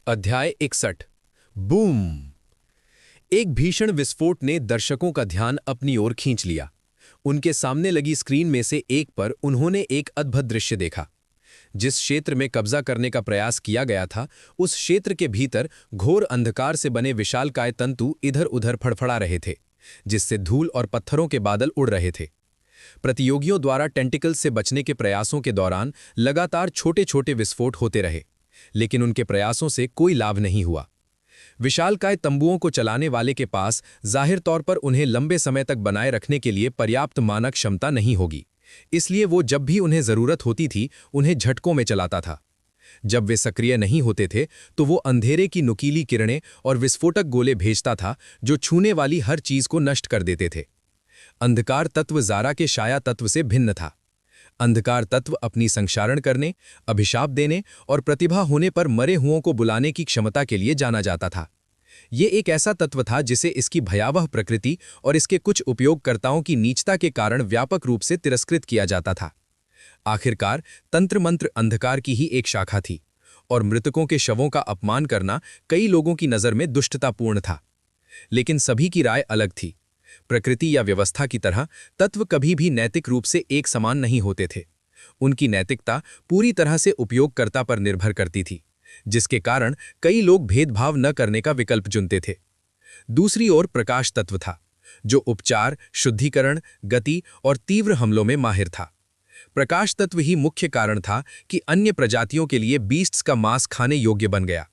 अध्याय 61। बूम। एक भीषण विस्फोट ने दर्शकों का ध्यान अपनी ओर खींच लिया। उनके सामने लगी स्क्रीन में से एक पर उन्होंने एक अद्भुत दृश्य देखा। जिस क्षेत्र में कब्जा करने का प्रयास किया गया था, उस क्षेत्र के भीतर घोर अंधकार से बने विशालकाय तंतु इधर उधर फड़फड़ा रहे थे, जिससे धूल और पत्थरों के बादल उड़ रहे थे। प्रतियोगियों द्वारा टेंटिकल्स से बचने के प्रयासों के दौरान लगातार छोटे छोटे विस्फोट होते रहे, लेकिन उनके प्रयासों से कोई लाभ नहीं हुआ। विशालकाय तंबुओं को चलाने वाले के पास जाहिर तौर पर उन्हें लंबे समय तक बनाए रखने के लिए पर्याप्त मानक क्षमता नहीं होगी, इसलिए वो जब भी उन्हें जरूरत होती थी उन्हें झटकों में चलाता था। जब वे सक्रिय नहीं होते थे तो वो अंधेरे की नुकीली किरणें और विस्फोटक गोले भेजता था, जो छूने वाली हर चीज को नष्ट कर देते थे। अंधकार तत्व जारा के छाया तत्व से भिन्न था। अंधकार तत्व अपनी संक्षारण करने, अभिशाप देने और प्रतिभा होने पर मरे हुओं को बुलाने की क्षमता के लिए जाना जाता था। ये एक ऐसा तत्व था जिसे इसकी भयावह प्रकृति और इसके कुछ उपयोगकर्ताओं की नीचता के कारण व्यापक रूप से तिरस्कृत किया जाता था। आखिरकार तंत्र मंत्र अंधकार की ही एक शाखा थी, और मृतकों के शवों का अपमान करना कई लोगों की नज़र में दुष्टतापूर्ण था। लेकिन सभी की राय अलग थी। प्रकृति या व्यवस्था की तरह तत्व कभी भी नैतिक रूप से एक समान नहीं होते थे। उनकी नैतिकता पूरी तरह से उपयोगकर्ता पर निर्भर करती थी, जिसके कारण कई लोग भेदभाव न करने का विकल्प चुनते थे। दूसरी ओर प्रकाश तत्व था, जो उपचार, शुद्धिकरण, गति और तीव्र हमलों में माहिर था। प्रकाश तत्व ही मुख्य कारण था कि अन्य प्रजातियों के लिए बीस्ट्स का मांस खाने योग्य बन गया।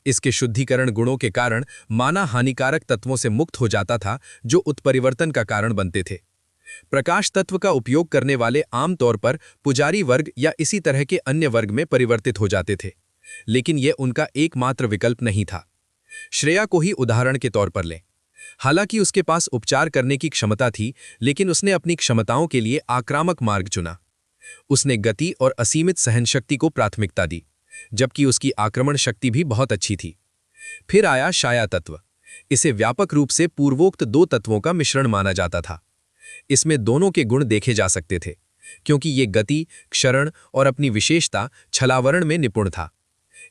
इसके शुद्धिकरण गुणों के कारण माना हानिकारक तत्वों से मुक्त हो जाता था, जो उत्परिवर्तन का कारण बनते थे। प्रकाश तत्व का उपयोग करने वाले आमतौर पर पुजारी वर्ग या इसी तरह के अन्य वर्ग में परिवर्तित हो जाते थे, लेकिन यह उनका एकमात्र विकल्प नहीं था। श्रेया को ही उदाहरण के तौर पर लें। हालांकि उसके पास उपचार करने की क्षमता थी, लेकिन उसने अपनी क्षमताओं के लिए आक्रामक मार्ग चुना। उसने गति और असीमित सहनशक्ति को प्राथमिकता दी, जबकि उसकी आक्रमण शक्ति भी बहुत अच्छी थी। फिर आया छाया तत्व। इसे व्यापक रूप से पूर्वोक्त दो तत्वों का मिश्रण माना जाता था। इसमें दोनों के गुण देखे जा सकते थे, क्योंकि ये गति, क्षरण और अपनी विशेषता छलावरण में निपुण था।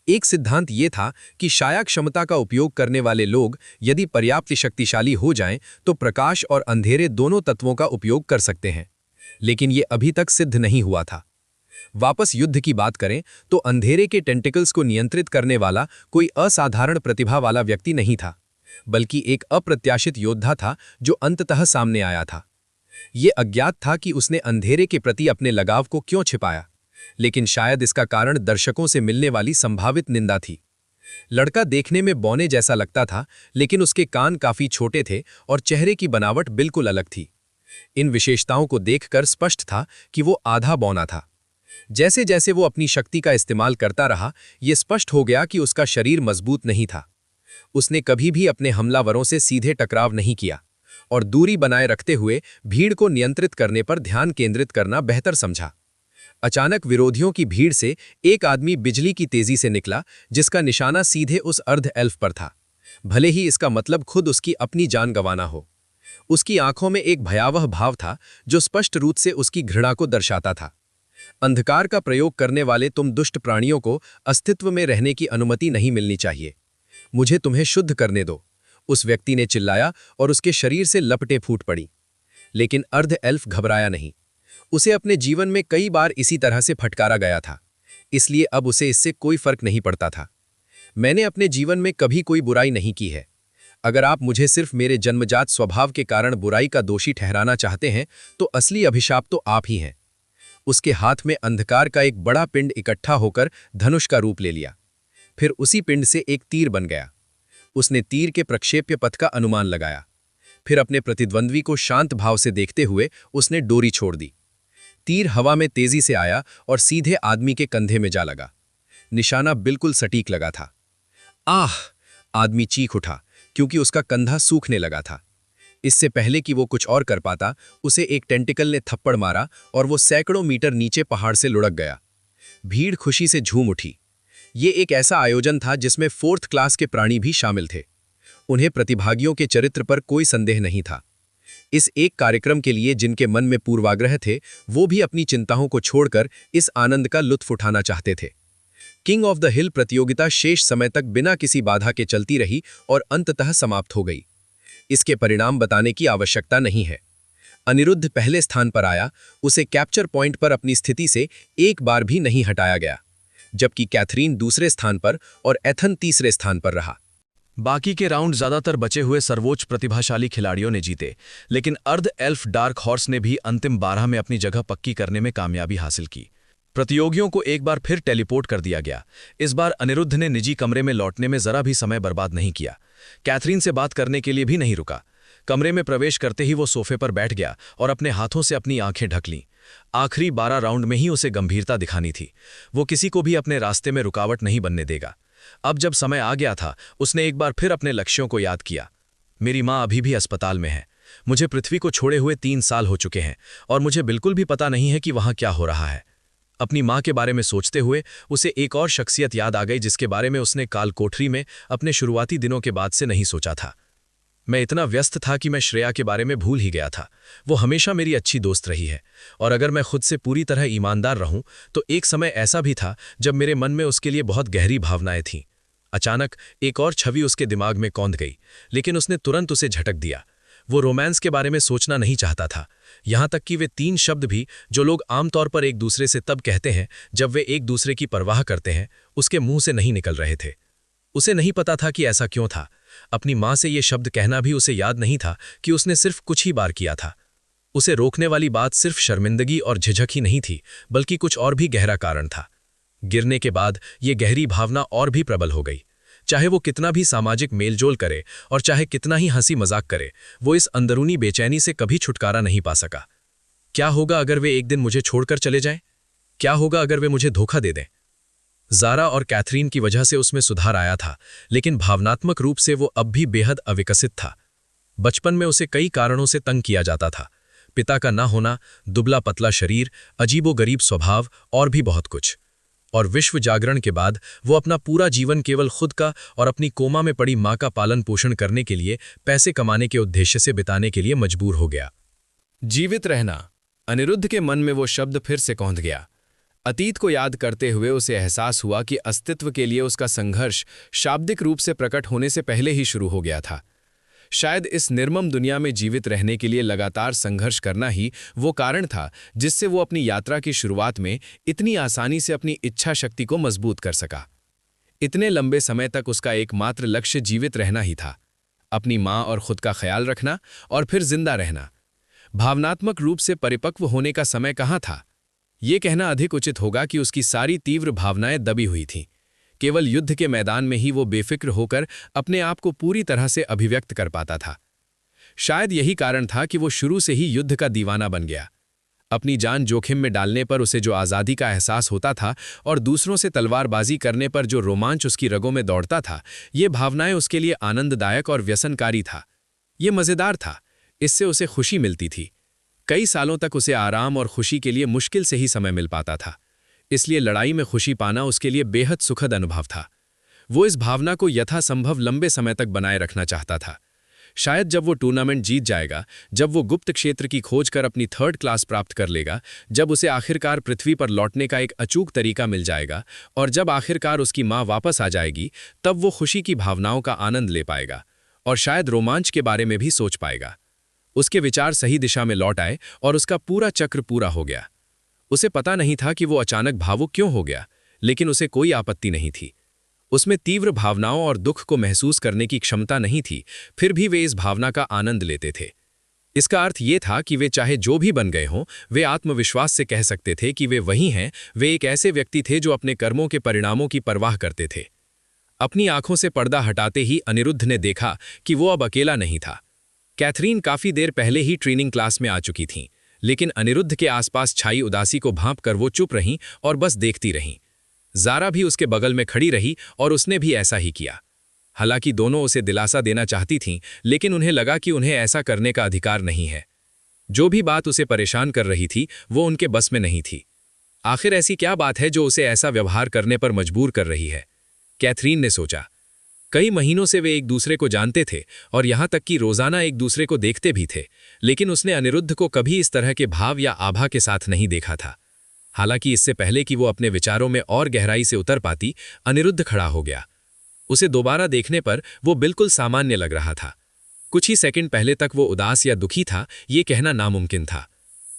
एक सिद्धांत ये था कि छाया क्षमता का उपयोग करने वाले लोग यदि पर्याप्त शक्तिशाली हो जाएं तो प्रकाश और अंधेरे दोनों तत्वों का उपयोग कर सकते हैं, लेकिन ये अभी तक सिद्ध नहीं हुआ था। वापस युद्ध की बात करें तो अंधेरे के टेंटिकल्स को नियंत्रित करने वाला कोई असाधारण प्रतिभा वाला व्यक्ति नहीं था, बल्कि एक अप्रत्याशित योद्धा था जो अंततः सामने आया था। ये अज्ञात था कि उसने अंधेरे के प्रति अपने लगाव को क्यों छिपाया, लेकिन शायद इसका कारण दर्शकों से मिलने वाली संभावित निंदा थी। लड़का देखने में बौने जैसा लगता था, लेकिन उसके कान काफी छोटे थे और चेहरे की बनावट बिल्कुल अलग थी। इन विशेषताओं को देखकर स्पष्ट था कि वो आधा बौना था। जैसे जैसे वो अपनी शक्ति का इस्तेमाल करता रहा, ये स्पष्ट हो गया कि उसका शरीर मजबूत नहीं था। उसने कभी भी अपने हमलावरों से सीधे टकराव नहीं किया और दूरी बनाए रखते हुए भीड़ को नियंत्रित करने पर ध्यान केंद्रित करना बेहतर समझा। अचानक विरोधियों की भीड़ से एक आदमी बिजली की तेजी से निकला, जिसका निशाना सीधे उस अर्ध एल्फ पर था, भले ही इसका मतलब खुद उसकी अपनी जान गंवाना हो। उसकी आंखों में एक भयावह भाव था, जो स्पष्ट रूप से उसकी घृणा को दर्शाता था। अंधकार का प्रयोग करने वाले तुम दुष्ट प्राणियों को अस्तित्व में रहने की अनुमति नहीं मिलनी चाहिए। मुझे तुम्हें शुद्ध करने दो, उस व्यक्ति ने चिल्लाया और उसके शरीर से लपटें फूट पड़ी। लेकिन अर्ध एल्फ घबराया नहीं। उसे अपने जीवन में कई बार इसी तरह से फटकारा गया था, इसलिए अब उसे इससे कोई फर्क नहीं पड़ता था। मैंने अपने जीवन में कभी कोई बुराई नहीं की है। अगर आप मुझे सिर्फ मेरे जन्मजात स्वभाव के कारण बुराई का दोषी ठहराना चाहते हैं, तो असली अभिशाप तो आप ही हैं। उसके हाथ में अंधकार का एक बड़ा पिंड इकट्ठा होकर धनुष का रूप ले लिया। फिर उसी पिंड से एक तीर बन गया। उसने तीर के प्रक्षेप्य पथ का अनुमान लगाया। फिर अपने प्रतिद्वंद्वी को शांत भाव से देखते हुए उसने डोरी छोड़ दी। तीर हवा में तेजी से आया और सीधे आदमी के कंधे में जा लगा। निशाना बिल्कुल सटीक लगा था। आह! आदमी चीख उठा, क्योंकि उसका कंधा सूखने लगा था। इससे पहले कि वो कुछ और कर पाता, उसे एक टेंटिकल ने थप्पड़ मारा और वो सैकड़ों मीटर नीचे पहाड़ से लुढ़क गया। भीड़ खुशी से झूम उठी। ये एक ऐसा आयोजन था जिसमें 4th क्लास के प्राणी भी शामिल थे। उन्हें प्रतिभागियों के चरित्र पर कोई संदेह नहीं था। इस एक कार्यक्रम के लिए जिनके मन में पूर्वाग्रह थे, वो भी अपनी चिंताओं को छोड़कर इस आनंद का लुत्फ उठाना चाहते थे। किंग ऑफ द हिल प्रतियोगिता शेष समय तक बिना किसी बाधा के चलती रही और अंततः समाप्त हो गई। इसके परिणाम बताने की आवश्यकता नहीं है। अनिरुद्ध पहले स्थान पर आया, उसे कैप्चर पॉइंट पर अपनी स्थिति से एक बार भी नहीं हटाया गया, जबकि कैथरीन दूसरे स्थान पर और एथन तीसरे स्थान पर रहा। बाकी के राउंड ज्यादातर बचे हुए सर्वोच्च प्रतिभाशाली खिलाड़ियों ने जीते, लेकिन अर्ध एल्फ डार्क हॉर्स ने भी अंतिम 12 में अपनी जगह पक्की करने में कामयाबी हासिल की। प्रतियोगियों को एक बार फिर टेलीपोर्ट कर दिया गया। इस बार अनिरुद्ध ने निजी कमरे में लौटने में जरा भी समय बर्बाद नहीं किया। कैथरीन से बात करने के लिए भी नहीं रुका। कमरे में प्रवेश करते ही वो सोफे पर बैठ गया और अपने हाथों से अपनी आंखें ढक लीं। आखिरी 12 राउंड में ही उसे गंभीरता दिखानी थी। वो किसी को भी अपने रास्ते में रुकावट नहीं बनने देगा। अब जब समय आ गया था, उसने एक बार फिर अपने लक्ष्यों को याद किया। मेरी माँ अभी भी अस्पताल में है। मुझे पृथ्वी को छोड़े हुए 3 साल हो चुके हैं और मुझे बिल्कुल भी पता नहीं है कि वहाँ क्या हो रहा है। अपनी माँ के बारे में सोचते हुए उसे एक और शख्सियत याद आ गई, जिसके बारे में उसने काल कोठरी में अपने शुरुआती दिनों के बाद से नहीं सोचा था। मैं इतना व्यस्त था कि मैं श्रेया के बारे में भूल ही गया था। वो हमेशा मेरी अच्छी दोस्त रही है, और अगर मैं खुद से पूरी तरह ईमानदार रहूं तो एक समय ऐसा भी था जब मेरे मन में उसके लिए बहुत गहरी भावनाएं थीं। अचानक एक और छवि उसके दिमाग में कौंध गई, लेकिन उसने तुरंत उसे झटक दिया। वो रोमांस के बारे में सोचना नहीं चाहता था, यहाँ तक कि वे 3 शब्द भी जो लोग आमतौर पर एक दूसरे से तब कहते हैं जब वे एक दूसरे की परवाह करते हैं, उसके मुंह से नहीं निकल रहे थे। उसे नहीं पता था कि ऐसा क्यों था। अपनी माँ से ये शब्द कहना भी उसे याद नहीं था कि उसने सिर्फ कुछ ही बार किया था। उसे रोकने वाली बात सिर्फ शर्मिंदगी और झिझक ही नहीं थी, बल्कि कुछ और भी गहरा कारण था। गिरने के बाद ये गहरी भावना और भी प्रबल हो गई। चाहे वो कितना भी सामाजिक मेलजोल करे और चाहे कितना ही हंसी मजाक करे, वो इस अंदरूनी बेचैनी से कभी छुटकारा नहीं पा सका। क्या होगा अगर वे एक दिन मुझे छोड़कर चले जाएं? क्या होगा अगर वे मुझे धोखा दे दें? ज़ारा और कैथरीन की वजह से उसमें सुधार आया था, लेकिन भावनात्मक रूप से वो अब भी बेहद अविकसित था। बचपन में उसे कई कारणों से तंग किया जाता था। पिता का ना होना, दुबला पतला शरीर, अजीबोगरीब स्वभाव और भी बहुत कुछ। और विश्व जागरण के बाद वो अपना पूरा जीवन केवल खुद का और अपनी कोमा में पड़ी माँ का पालन पोषण करने के लिए, पैसे कमाने के उद्देश्य से बिताने के लिए मजबूर हो गया। जीवित रहना, अनिरुद्ध के मन में वो शब्द फिर से कौंध गया। अतीत को याद करते हुए उसे एहसास हुआ कि अस्तित्व के लिए उसका संघर्ष शाब्दिक रूप से प्रकट होने से पहले ही शुरू हो गया था। शायद इस निर्मम दुनिया में जीवित रहने के लिए लगातार संघर्ष करना ही वो कारण था जिससे वो अपनी यात्रा की शुरुआत में इतनी आसानी से अपनी इच्छा शक्ति को मजबूत कर सका। इतने लंबे समय तक उसका एकमात्र लक्ष्य जीवित रहना ही था, अपनी माँ और खुद का ख्याल रखना और फिर जिंदा रहना। भावनात्मक रूप से परिपक्व होने का समय कहाँ था? ये कहना अधिक उचित होगा कि उसकी सारी तीव्र भावनाएं दबी हुई थीं। केवल युद्ध के मैदान में ही वो बेफिक्र होकर अपने आप को पूरी तरह से अभिव्यक्त कर पाता था। शायद यही कारण था कि वो शुरू से ही युद्ध का दीवाना बन गया। अपनी जान जोखिम में डालने पर उसे जो आज़ादी का एहसास होता था और दूसरों से तलवारबाजी करने पर जो रोमांच उसकी रगों में दौड़ता था, ये भावनाएं उसके लिए आनंददायक और व्यसनकारी था। ये मज़ेदार था, इससे उसे खुशी मिलती थी। कई सालों तक उसे आराम और खुशी के लिए मुश्किल से ही समय मिल पाता था, इसलिए लड़ाई में खुशी पाना उसके लिए बेहद सुखद अनुभव था। वो इस भावना को यथासंभव लंबे समय तक बनाए रखना चाहता था। शायद जब वो टूर्नामेंट जीत जाएगा, जब वो गुप्त क्षेत्र की खोज कर अपनी 3rd क्लास प्राप्त कर लेगा, जब उसे आखिरकार पृथ्वी पर लौटने का एक अचूक तरीका मिल जाएगा और जब आखिरकार उसकी माँ वापस आ जाएगी, तब वो खुशी की भावनाओं का आनंद ले पाएगा और शायद रोमांच के बारे में भी सोच पाएगा। उसके विचार सही दिशा में लौट आए और उसका पूरा चक्र पूरा हो गया। उसे पता नहीं था कि वो अचानक भावुक क्यों हो गया, लेकिन उसे कोई आपत्ति नहीं थी। उसमें तीव्र भावनाओं और दुख को महसूस करने की क्षमता नहीं थी, फिर भी वे इस भावना का आनंद लेते थे। इसका अर्थ ये था कि वे चाहे जो भी बन गए हों, वे आत्मविश्वास से कह सकते थे कि वे वही हैं। वे एक ऐसे व्यक्ति थे जो अपने कर्मों के परिणामों की परवाह करते थे। अपनी आंखों से पर्दा हटाते ही अनिरुद्ध ने देखा कि वो अब अकेला नहीं था। कैथरीन काफी देर पहले ही ट्रेनिंग क्लास में आ चुकी थीं, लेकिन अनिरुद्ध के आसपास छाई उदासी को भांपकर वो चुप रहीं और बस देखती रहीं। ज़ारा भी उसके बगल में खड़ी रही और उसने भी ऐसा ही किया। हालांकि दोनों उसे दिलासा देना चाहती थीं, लेकिन उन्हें लगा कि उन्हें ऐसा करने का अधिकार नहीं है। जो भी बात उसे परेशान कर रही थी वो उनके बस में नहीं थी। आखिर ऐसी क्या बात है जो उसे ऐसा व्यवहार करने पर मजबूर कर रही है? कैथरीन ने सोचा। कई महीनों से वे एक दूसरे को जानते थे और यहाँ तक कि रोजाना एक दूसरे को देखते भी थे, लेकिन उसने अनिरुद्ध को कभी इस तरह के भाव या आभा के साथ नहीं देखा था। हालांकि इससे पहले कि वो अपने विचारों में और गहराई से उतर पाती, अनिरुद्ध खड़ा हो गया। उसे दोबारा देखने पर वो बिल्कुल सामान्य लग रहा था। कुछ ही सेकंड पहले तक वो उदास या दुखी था, ये कहना नामुमकिन था।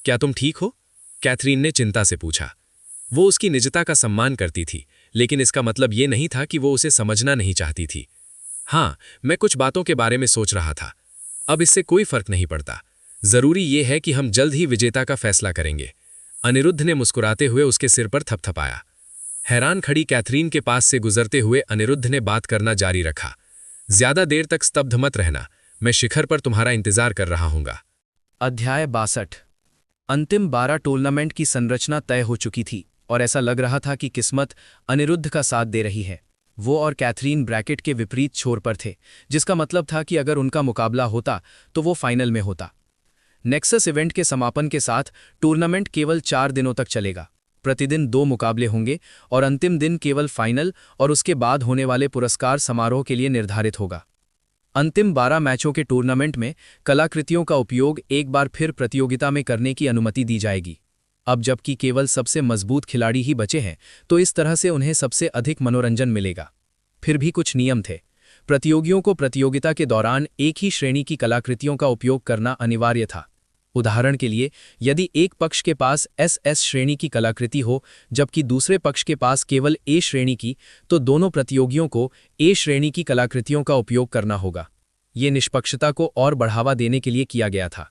क्या तुम ठीक हो? कैथरीन ने चिंता से पूछा। वो उसकी निजता का सम्मान करती थी, लेकिन इसका मतलब ये नहीं था कि वो उसे समझना नहीं चाहती थी। हाँ, मैं कुछ बातों के बारे में सोच रहा था। अब इससे कोई फर्क नहीं पड़ता। जरूरी ये है कि हम जल्द ही विजेता का फैसला करेंगे। अनिरुद्ध ने मुस्कुराते हुए उसके सिर पर थपथपाया। हैरान खड़ी कैथरीन के पास से गुजरते हुए अनिरुद्ध ने बात करना जारी रखा। ज्यादा देर तक स्तब्ध मत रहना, मैं शिखर पर तुम्हारा इंतजार कर रहा हूंगा। अध्याय 62। अंतिम 12 टूर्नामेंट की संरचना तय हो चुकी थी और ऐसा लग रहा था कि किस्मत अनिरुद्ध का साथ दे रही है। वो और कैथरीन ब्रैकेट के विपरीत छोर पर थे, जिसका मतलब था कि अगर उनका मुकाबला होता तो वो फाइनल में होता। नेक्सस इवेंट के समापन के साथ टूर्नामेंट केवल 4 दिनों तक चलेगा। प्रतिदिन 2 मुकाबले होंगे और अंतिम दिन केवल फाइनल और उसके बाद होने वाले पुरस्कार समारोह के लिए निर्धारित होगा। अंतिम 12 मैचों के टूर्नामेंट में कलाकृतियों का उपयोग एक बार फिर प्रतियोगिता में करने की अनुमति दी जाएगी। अब जबकि केवल सबसे मजबूत खिलाड़ी ही बचे हैं, तो इस तरह से उन्हें सबसे अधिक मनोरंजन मिलेगा। फिर भी कुछ नियम थे। प्रतियोगियों को प्रतियोगिता के दौरान एक ही श्रेणी की कलाकृतियों का उपयोग करना अनिवार्य था। उदाहरण के लिए, यदि एक पक्ष के पास एस श्रेणी की कलाकृति हो जबकि दूसरे पक्ष के पास केवल ए श्रेणी की, तो दोनों प्रतियोगियों को ए श्रेणी की कलाकृतियों का उपयोग करना होगा। ये निष्पक्षता को और बढ़ावा देने के लिए किया गया था।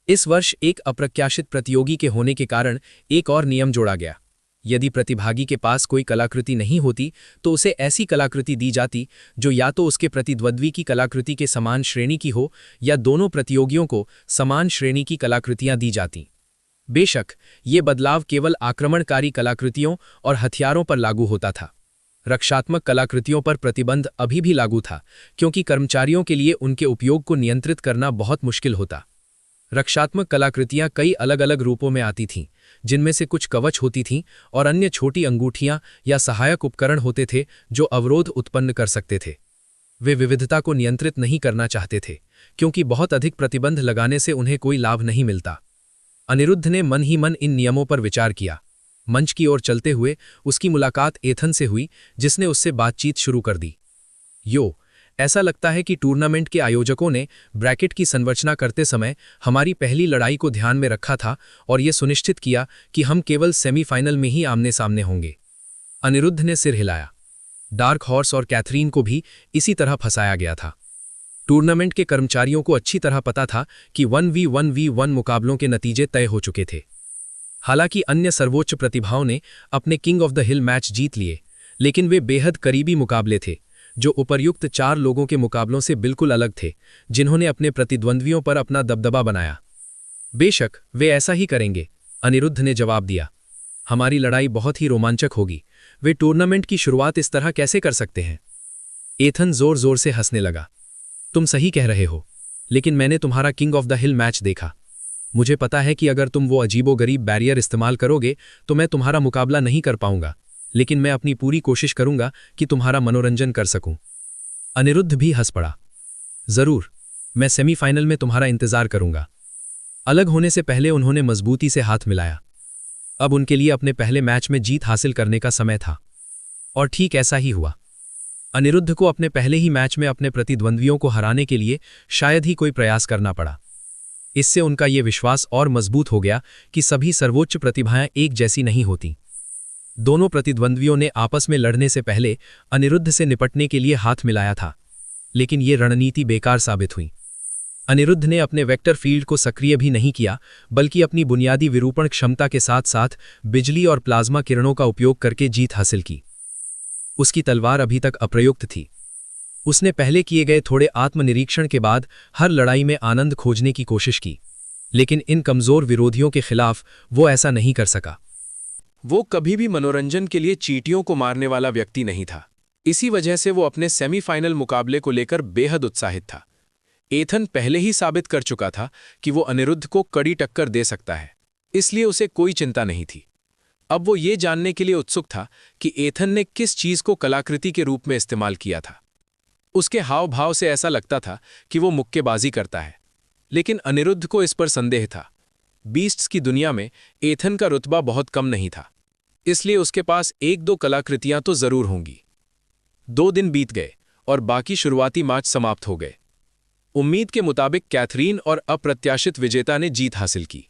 इस वर्ष एक अप्रत्याशित प्रतियोगी के होने के कारण एक और नियम जोड़ा गया। यदि प्रतिभागी के पास कोई कलाकृति नहीं होती, तो उसे ऐसी कलाकृति दी जाती जो या तो उसके प्रतिद्वंद्वी की कलाकृति के समान श्रेणी की हो या दोनों प्रतियोगियों को समान श्रेणी की कलाकृतियां दी जातीं। बेशक, ये बदलाव केवल आक्रमणकारी कलाकृतियों और हथियारों पर लागू होता था। रक्षात्मक कलाकृतियों पर प्रतिबंध अभी भी लागू था, क्योंकि कर्मचारियों के लिए उनके उपयोग को नियंत्रित करना बहुत मुश्किल होता। रक्षात्मक कलाकृतियां कई अलग अलग रूपों में आती थीं, जिनमें से कुछ कवच होती थीं और अन्य छोटी अंगूठियां या सहायक उपकरण होते थे जो अवरोध उत्पन्न कर सकते थे। वे विविधता को नियंत्रित नहीं करना चाहते थे, क्योंकि बहुत अधिक प्रतिबंध लगाने से उन्हें कोई लाभ नहीं मिलता। अनिरुद्ध ने मन ही मन इन नियमों पर विचार किया। मंच की ओर चलते हुए उसकी मुलाकात एथन से हुई, जिसने उससे बातचीत शुरू कर दी। ऐसा लगता है कि टूर्नामेंट के आयोजकों ने ब्रैकेट की संरचना करते समय हमारी पहली लड़ाई को ध्यान में रखा था और यह सुनिश्चित किया कि हम केवल सेमीफाइनल में ही आमने सामने होंगे। अनिरुद्ध ने सिर हिलाया। डार्क हॉर्स और कैथरीन को भी इसी तरह फंसाया गया था। टूर्नामेंट के कर्मचारियों को अच्छी तरह पता था कि 1v1v1 मुकाबलों के नतीजे तय हो चुके थे। हालांकि अन्य सर्वोच्च प्रतिभाओं ने अपने king of the hill match जीत लिए, लेकिन वे बेहद करीबी मुकाबले थे, जो उपर्युक्त 4 लोगों के मुकाबलों से बिल्कुल अलग थे, जिन्होंने अपने प्रतिद्वंद्वियों पर अपना दबदबा बनाया। बेशक वे ऐसा ही करेंगे, अनिरुद्ध ने जवाब दिया। हमारी लड़ाई बहुत ही रोमांचक होगी। वे टूर्नामेंट की शुरुआत इस तरह कैसे कर सकते हैं? एथन जोर जोर से हंसने लगा। तुम सही कह रहे हो, लेकिन मैंने तुम्हारा king of the hill match देखा। मुझे पता है कि अगर तुम वो अजीबोगरीब बैरियर इस्तेमाल करोगे तो मैं तुम्हारा मुकाबला नहीं कर पाऊंगा, लेकिन मैं अपनी पूरी कोशिश करूंगा कि तुम्हारा मनोरंजन कर सकूं। अनिरुद्ध भी हंस पड़ा। जरूर, मैं सेमीफाइनल में तुम्हारा इंतजार करूंगा। अलग होने से पहले उन्होंने मजबूती से हाथ मिलाया। अब उनके लिए अपने पहले मैच में जीत हासिल करने का समय था। और ठीक ऐसा ही हुआ। अनिरुद्ध को अपने पहले ही मैच में अपने प्रतिद्वंद्वियों को हराने के लिए शायद ही कोई प्रयास करना पड़ा। इससे उनका ये विश्वास और मजबूत हो गया कि सभी सर्वोच्च प्रतिभाएं एक जैसी नहीं होती। दोनों प्रतिद्वंद्वियों ने आपस में लड़ने से पहले अनिरुद्ध से निपटने के लिए हाथ मिलाया था, लेकिन ये रणनीति बेकार साबित हुई। अनिरुद्ध ने अपने वेक्टर फील्ड को सक्रिय भी नहीं किया, बल्कि अपनी बुनियादी विरूपण क्षमता के साथ साथ बिजली और प्लाज्मा किरणों का उपयोग करके जीत हासिल की। उसकी तलवार अभी तक अप्रयुक्त थी। उसने पहले किए गए थोड़े आत्मनिरीक्षण के बाद हर लड़ाई में आनंद खोजने की कोशिश की, लेकिन इन कमजोर विरोधियों के खिलाफ वो ऐसा नहीं कर सका। वो कभी भी मनोरंजन के लिए चींटियों को मारने वाला व्यक्ति नहीं था। इसी वजह से वो अपने सेमीफाइनल मुकाबले को लेकर बेहद उत्साहित था। एथन पहले ही साबित कर चुका था कि वो अनिरुद्ध को कड़ी टक्कर दे सकता है, इसलिए उसे कोई चिंता नहीं थी। अब वो ये जानने के लिए उत्सुक था कि एथन ने किस चीज को कलाकृति के रूप में इस्तेमाल किया था। उसके हाव भाव से ऐसा लगता था कि वो मुक्केबाजी करता है, लेकिन अनिरुद्ध को इस पर संदेह था। बीस्ट्स की दुनिया में एथन का रुतबा बहुत कम नहीं था, इसलिए उसके पास एक दो कलाकृतियां तो जरूर होंगी। 2 दिन बीत गए और बाकी शुरुआती मैच समाप्त हो गए। उम्मीद के मुताबिक कैथरीन और अप्रत्याशित विजेता ने जीत हासिल की।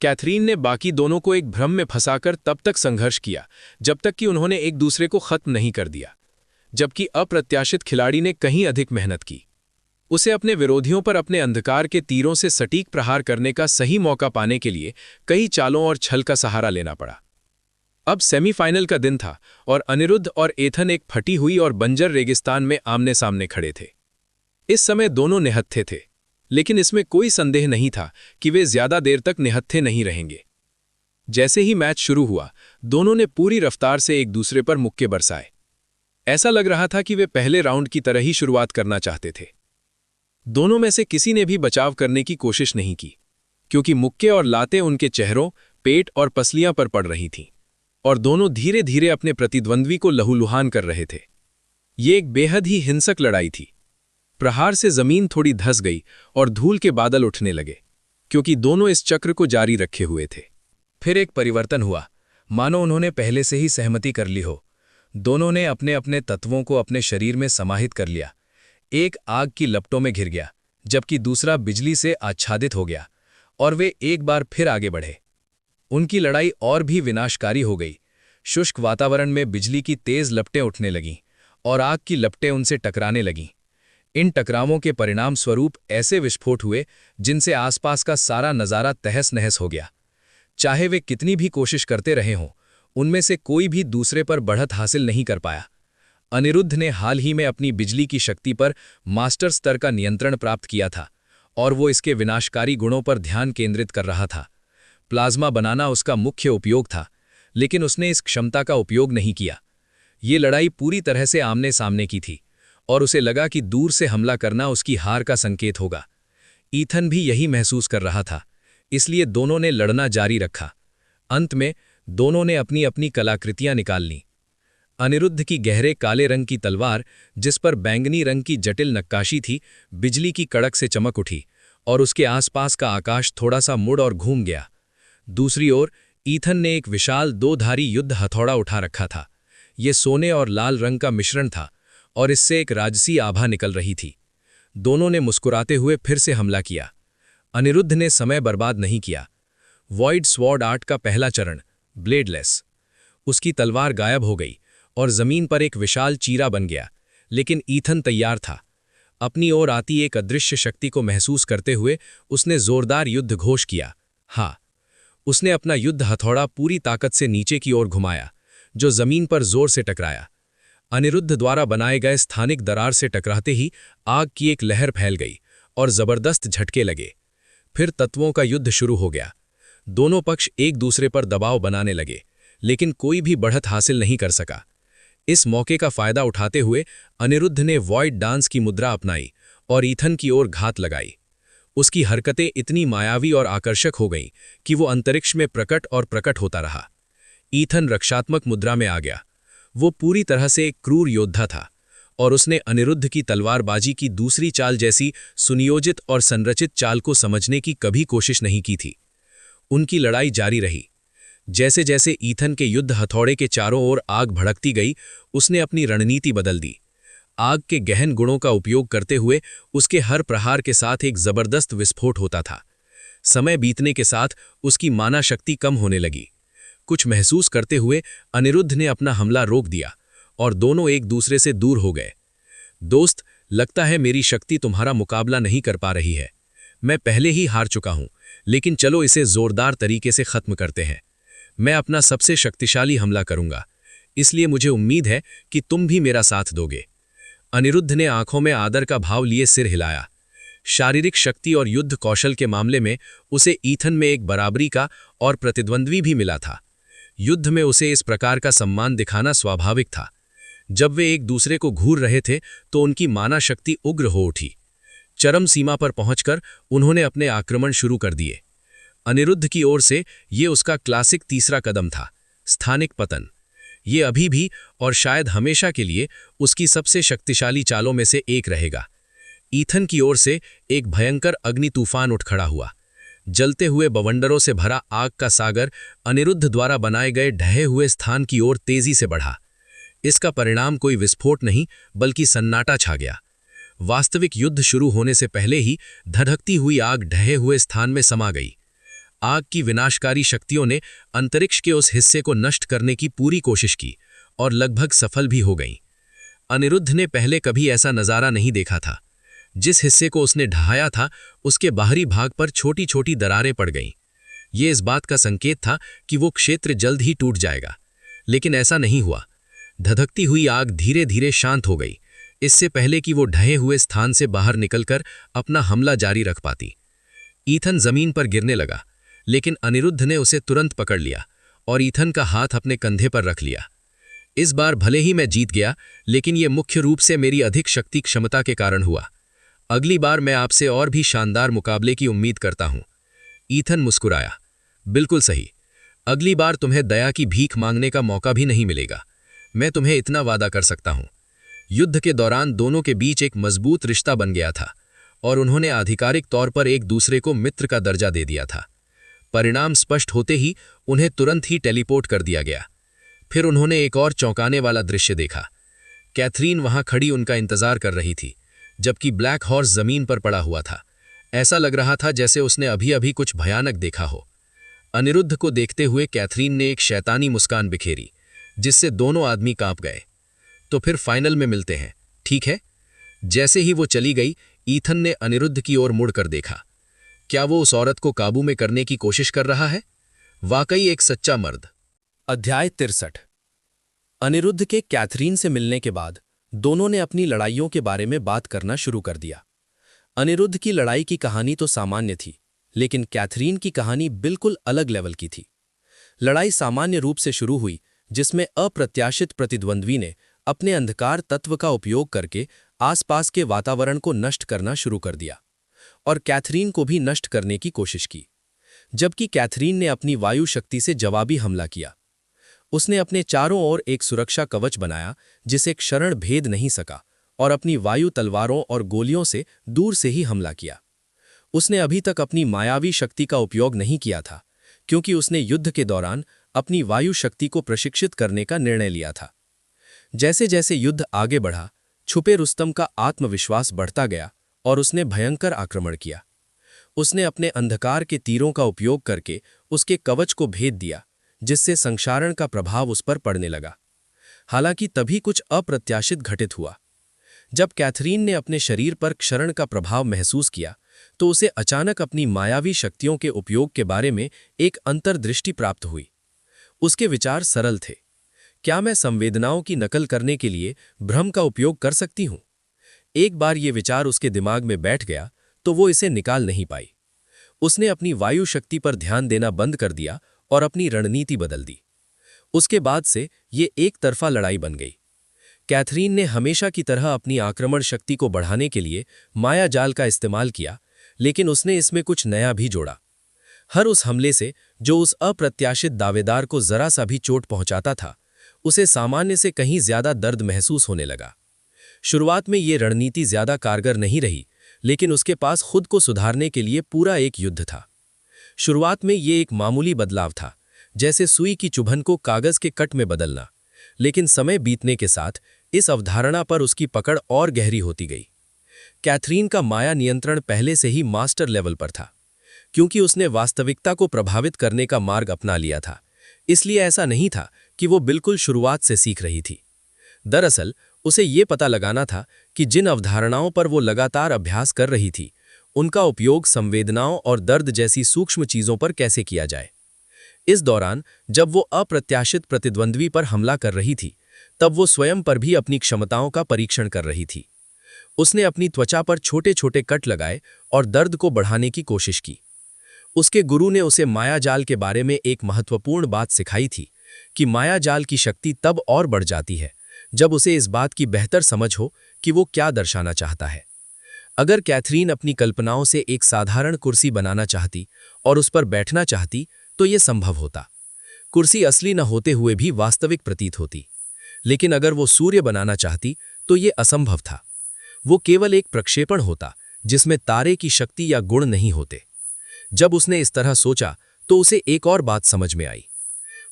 कैथरीन ने बाकी दोनों को एक भ्रम में फंसाकर तब तक संघर्ष किया जब तक कि उन्होंने एक दूसरे को खत्म नहीं कर दिया, जबकि अप्रत्याशित खिलाड़ी ने कहीं अधिक मेहनत की। उसे अपने विरोधियों पर अपने अंधकार के तीरों से सटीक प्रहार करने का सही मौका पाने के लिए कई चालों और छल का सहारा लेना पड़ा। अब सेमीफाइनल का दिन था और अनिरुद्ध और एथन एक फटी हुई और बंजर रेगिस्तान में आमने सामने खड़े थे। इस समय दोनों निहत्थे थे, लेकिन इसमें कोई संदेह नहीं था कि वे ज्यादा देर तक निहत्थे नहीं रहेंगे। जैसे ही मैच शुरू हुआ, दोनों ने पूरी रफ्तार से एक दूसरे पर मुक्के बरसाए। ऐसा लग रहा था कि वे पहले राउंड की तरह ही शुरुआत करना चाहते थे। दोनों में से किसी ने भी बचाव करने की कोशिश नहीं की, क्योंकि मुक्के और लातें उनके चेहरों, पेट और पसलियां पर पड़ रही थीं, और दोनों धीरे धीरे अपने प्रतिद्वंद्वी को लहूलुहान कर रहे थे। ये एक बेहद ही हिंसक लड़ाई थी। प्रहार से जमीन थोड़ी धस गई और धूल के बादल उठने लगे, क्योंकि दोनों इस चक्र को जारी रखे हुए थे। फिर एक परिवर्तन हुआ, मानो उन्होंने पहले से ही सहमति कर ली हो। दोनों ने अपने अपने तत्वों को अपने शरीर में समाहित कर लिया। एक आग की लपटों में घिर गया, जबकि दूसरा बिजली से आच्छादित हो गया, और वे एक बार फिर आगे बढ़े। उनकी लड़ाई और भी विनाशकारी हो गई। शुष्क वातावरण में बिजली की तेज लपटें उठने लगीं और आग की लपटें उनसे टकराने लगीं। इन टकरावों के परिणाम स्वरूप ऐसे विस्फोट हुए जिनसे आसपास का सारा नज़ारा तहस-नहस हो गया। चाहे वे कितनी भी कोशिश करते रहे हों, उनमें से कोई भी दूसरे पर बढ़त हासिल नहीं कर पाया। अनिरुद्ध ने हाल ही में अपनी बिजली की शक्ति पर मास्टर स्तर का नियंत्रण प्राप्त किया था, और वो इसके विनाशकारी गुणों पर ध्यान केंद्रित कर रहा था। प्लाज्मा बनाना उसका मुख्य उपयोग था, लेकिन उसने इस क्षमता का उपयोग नहीं किया। ये लड़ाई पूरी तरह से आमने सामने की थी, और उसे लगा कि दूर से हमला करना उसकी हार का संकेत होगा। ईथन भी यही महसूस कर रहा था, इसलिए दोनों ने लड़ना जारी रखा। अंत में दोनों ने अपनी अपनी कलाकृतियां निकाल लीं। अनिरुद्ध की गहरे काले रंग की तलवार, जिस पर बैंगनी रंग की जटिल नक्काशी थी, बिजली की कड़क से चमक उठी, और उसके आसपास का आकाश थोड़ा सा मुड़ और घूम गया। दूसरी ओर ईथन ने एक विशाल 2-धारी युद्ध हथौड़ा उठा रखा था। ये सोने और लाल रंग का मिश्रण था, और इससे एक राजसी आभा निकल रही थी। दोनों ने मुस्कुराते हुए फिर से हमला किया। अनिरुद्ध ने समय बर्बाद नहीं किया। वॉइड स्वॉर्ड आर्ट का पहला चरण, ब्लेडलेस। उसकी तलवार गायब हो गई और जमीन पर एक विशाल चीरा बन गया, लेकिन ईथन तैयार था। अपनी ओर आती एक अदृश्य शक्ति को महसूस करते हुए उसने जोरदार युद्ध घोष किया। हाँ, उसने अपना युद्ध हथौड़ा पूरी ताकत से नीचे की ओर घुमाया, जो जमीन पर जोर से टकराया। अनिरुद्ध द्वारा बनाए गए स्थानिक दरार से टकराते ही आग की एक लहर फैल गई और जबरदस्त झटके लगे। फिर तत्वों का युद्ध शुरू हो गया। दोनों पक्ष एक दूसरे पर दबाव बनाने लगे, लेकिन कोई भी बढ़त हासिल नहीं कर सका। इस मौके का फायदा उठाते हुए अनिरुद्ध ने वॉइड डांस की मुद्रा अपनाई और ईथन की ओर घात लगाई। उसकी हरकतें इतनी मायावी और आकर्षक हो गईं कि वो अंतरिक्ष में प्रकट और प्रकट होता रहा। ईथन रक्षात्मक मुद्रा में आ गया। वो पूरी तरह से एक क्रूर योद्धा था, और उसने अनिरुद्ध की तलवारबाजी की दूसरी चाल जैसी सुनियोजित और संरचित चाल को समझने की कभी कोशिश नहीं की थी। उनकी लड़ाई जारी रही। जैसे जैसे ईथन के युद्ध हथौड़े के चारों ओर आग भड़कती गई, उसने अपनी रणनीति बदल दी। आग के गहन गुणों का उपयोग करते हुए उसके हर प्रहार के साथ एक जबरदस्त विस्फोट होता था। समय बीतने के साथ उसकी माना शक्ति कम होने लगी। कुछ महसूस करते हुए अनिरुद्ध ने अपना हमला रोक दिया, और दोनों एक दूसरे से दूर हो गए। दोस्त, लगता है मेरी शक्ति तुम्हारा मुकाबला नहीं कर पा रही है। मैं पहले ही हार चुका हूं, लेकिन चलो इसे जोरदार तरीके से खत्म करते हैं। मैं अपना सबसे शक्तिशाली हमला करूंगा, इसलिए मुझे उम्मीद है कि तुम भी मेरा साथ दोगे। अनिरुद्ध ने आंखों में आदर का भाव लिए सिर हिलाया। शारीरिक शक्ति और युद्ध कौशल के मामले में उसे ईथन में एक बराबरी का और प्रतिद्वंद्वी भी मिला था। युद्ध में उसे इस प्रकार का सम्मान दिखाना स्वाभाविक था। जब वे एक दूसरे को घूर रहे थे तो उनकी माना शक्ति उग्र हो उठी। चरम सीमा पर पहुंचकर उन्होंने अपने आक्रमण शुरू कर दिए। अनिरुद्ध की ओर से ये उसका क्लासिक तीसरा कदम था, स्थानिक पतन। ये अभी भी और शायद हमेशा के लिए उसकी सबसे शक्तिशाली चालों में से एक रहेगा। ईथन की ओर से एक भयंकर अग्नि तूफान उठ खड़ा हुआ। जलते हुए बवंडरों से भरा आग का सागर अनिरुद्ध द्वारा बनाए गए ढहे हुए स्थान की ओर तेजी से बढ़ा। इसका परिणाम कोई विस्फोट नहीं बल्कि सन्नाटा छा गया। वास्तविक युद्ध शुरू होने से पहले ही धधकती हुई आग ढहे हुए स्थान में समा गई। आग की विनाशकारी शक्तियों ने अंतरिक्ष के उस हिस्से को नष्ट करने की पूरी कोशिश की और लगभग सफल भी हो गईं। अनिरुद्ध ने पहले कभी ऐसा नज़ारा नहीं देखा था। जिस हिस्से को उसने ढहाया था उसके बाहरी भाग पर छोटी छोटी दरारें पड़ गईं। ये इस बात का संकेत था कि वो क्षेत्र जल्द ही टूट जाएगा, लेकिन ऐसा नहीं हुआ। धधकती हुई आग धीरे धीरे शांत हो गई, इससे पहले कि वो ढहे हुए स्थान से बाहर निकलकर अपना हमला जारी रख पाती। ईथन जमीन पर गिरने लगा, लेकिन अनिरुद्ध ने उसे तुरंत पकड़ लिया और ईथन का हाथ अपने कंधे पर रख लिया। इस बार भले ही मैं जीत गया, लेकिन यह मुख्य रूप से मेरी अधिक शक्ति क्षमता के कारण हुआ। अगली बार मैं आपसे और भी शानदार मुकाबले की उम्मीद करता हूं। ईथन मुस्कुराया। बिल्कुल सही। अगली बार तुम्हें दया की भीख मांगने का मौका भी नहीं मिलेगा। मैं तुम्हें इतना वादा कर सकता हूं। युद्ध के दौरान दोनों के बीच एक मजबूत रिश्ता बन गया था और उन्होंने आधिकारिक तौर पर एक दूसरे को मित्र का दर्जा दे दिया था। परिणाम स्पष्ट होते ही उन्हें तुरंत ही टेलीपोर्ट कर दिया गया। फिर उन्होंने एक और चौंकाने वाला दृश्य देखा। कैथरीन वहां खड़ी उनका इंतजार कर रही थी, जबकि ब्लैक हॉर्स जमीन पर पड़ा हुआ था। ऐसा लग रहा था जैसे उसने अभी अभी कुछ भयानक देखा हो। अनिरुद्ध को देखते हुए कैथरीन ने एक शैतानी मुस्कान बिखेरी, जिससे दोनों आदमी कांप गए। तो फिर फाइनल में मिलते हैं, ठीक है? जैसे ही वो चली गई, ईथन ने अनिरुद्ध की ओर मुड़कर देखा। क्या वो उस औरत को काबू में करने की कोशिश कर रहा है? वाकई एक सच्चा मर्द। अध्याय 63। अनिरुद्ध के कैथरीन से मिलने के बाद दोनों ने अपनी लड़ाइयों के बारे में बात करना शुरू कर दिया। अनिरुद्ध की लड़ाई की कहानी तो सामान्य थी, लेकिन कैथरीन की कहानी बिल्कुल अलग लेवल की थी। लड़ाई सामान्य रूप से शुरू हुई, जिसमें अप्रत्याशित प्रतिद्वंद्वी ने अपने अंधकार तत्व का उपयोग करके आसपास के वातावरण को नष्ट करना शुरू कर दिया और कैथरीन को भी नष्ट करने की कोशिश की। जबकि कैथरीन ने अपनी वायु शक्ति से जवाबी हमला किया। उसने अपने चारों ओर एक सुरक्षा कवच बनाया जिसे क्षरण भेद नहीं सका और अपनी वायु तलवारों और गोलियों से दूर से ही हमला किया। उसने अभी तक अपनी मायावी शक्ति का उपयोग नहीं किया था, क्योंकि उसने युद्ध के दौरान अपनी वायु शक्ति को प्रशिक्षित करने का निर्णय लिया था। जैसे जैसे युद्ध आगे बढ़ा, छुपे रुस्तम का आत्मविश्वास बढ़ता गया और उसने भयंकर आक्रमण किया। उसने अपने अंधकार के तीरों का उपयोग करके उसके कवच को भेद दिया, जिससे संक्षारण का प्रभाव उस पर पड़ने लगा। हालांकि तभी कुछ अप्रत्याशित घटित हुआ। जब कैथरीन ने अपने शरीर पर क्षरण का प्रभाव महसूस किया, तो उसे अचानक अपनी मायावी शक्तियों के उपयोग के बारे में एक अंतर्दृष्टि प्राप्त हुई। उसके विचार सरल थे। क्या मैं संवेदनाओं की नकल करने के लिए भ्रम का उपयोग कर सकती हूं? एक बार ये विचार उसके दिमाग में बैठ गया तो वो इसे निकाल नहीं पाई। उसने अपनी वायु शक्ति पर ध्यान देना बंद कर दिया और अपनी रणनीति बदल दी। उसके बाद से ये एक तरफा लड़ाई बन गई। कैथरीन ने हमेशा की तरह अपनी आक्रमण शक्ति को बढ़ाने के लिए माया जाल का इस्तेमाल किया, लेकिन उसने इसमें कुछ नया भी जोड़ा। हर उस हमले से जो उस अप्रत्याशित दावेदार को जरा सा भी चोट पहुंचाता था, उसे सामान्य से कहीं ज्यादा दर्द महसूस होने लगा। शुरुआत में ये रणनीति ज्यादा कारगर नहीं रही, लेकिन उसके पास खुद को सुधारने के लिए पूरा एक युद्ध था। शुरुआत में ये एक मामूली बदलाव था, जैसे सुई की चुभन को कागज के कट में बदलना, लेकिन समय बीतने के साथ इस अवधारणा पर उसकी पकड़ और गहरी होती गई। कैथरीन का माया नियंत्रण पहले से ही मास्टर लेवल पर था, क्योंकि उसने वास्तविकता को प्रभावित करने का मार्ग अपना लिया था। इसलिए ऐसा नहीं था कि वो बिल्कुल शुरुआत से सीख रही थी। दरअसल उसे ये पता लगाना था कि जिन अवधारणाओं पर वो लगातार अभ्यास कर रही थी, उनका उपयोग संवेदनाओं और दर्द जैसी सूक्ष्म चीजों पर कैसे किया जाए। इस दौरान जब वो अप्रत्याशित प्रतिद्वंद्वी पर हमला कर रही थी, तब वो स्वयं पर भी अपनी क्षमताओं का परीक्षण कर रही थी। उसने अपनी त्वचा पर छोटे छोटे कट लगाए और दर्द को बढ़ाने की कोशिश की। उसके गुरु ने उसे मायाजाल के बारे में एक महत्वपूर्ण बात सिखाई थी कि मायाजाल की शक्ति तब और बढ़ जाती है जब उसे इस बात की बेहतर समझ हो कि वो क्या दर्शाना चाहता है। अगर कैथरीन अपनी कल्पनाओं से एक साधारण कुर्सी बनाना चाहती और उस पर बैठना चाहती, तो ये संभव होता। कुर्सी असली न होते हुए भी वास्तविक प्रतीत होती। लेकिन अगर वो सूर्य बनाना चाहती, तो ये असंभव था। वो केवल एक प्रक्षेपण होता जिसमें तारे की शक्ति या गुण नहीं होते। जब उसने इस तरह सोचा तो उसे एक और बात समझ में आई।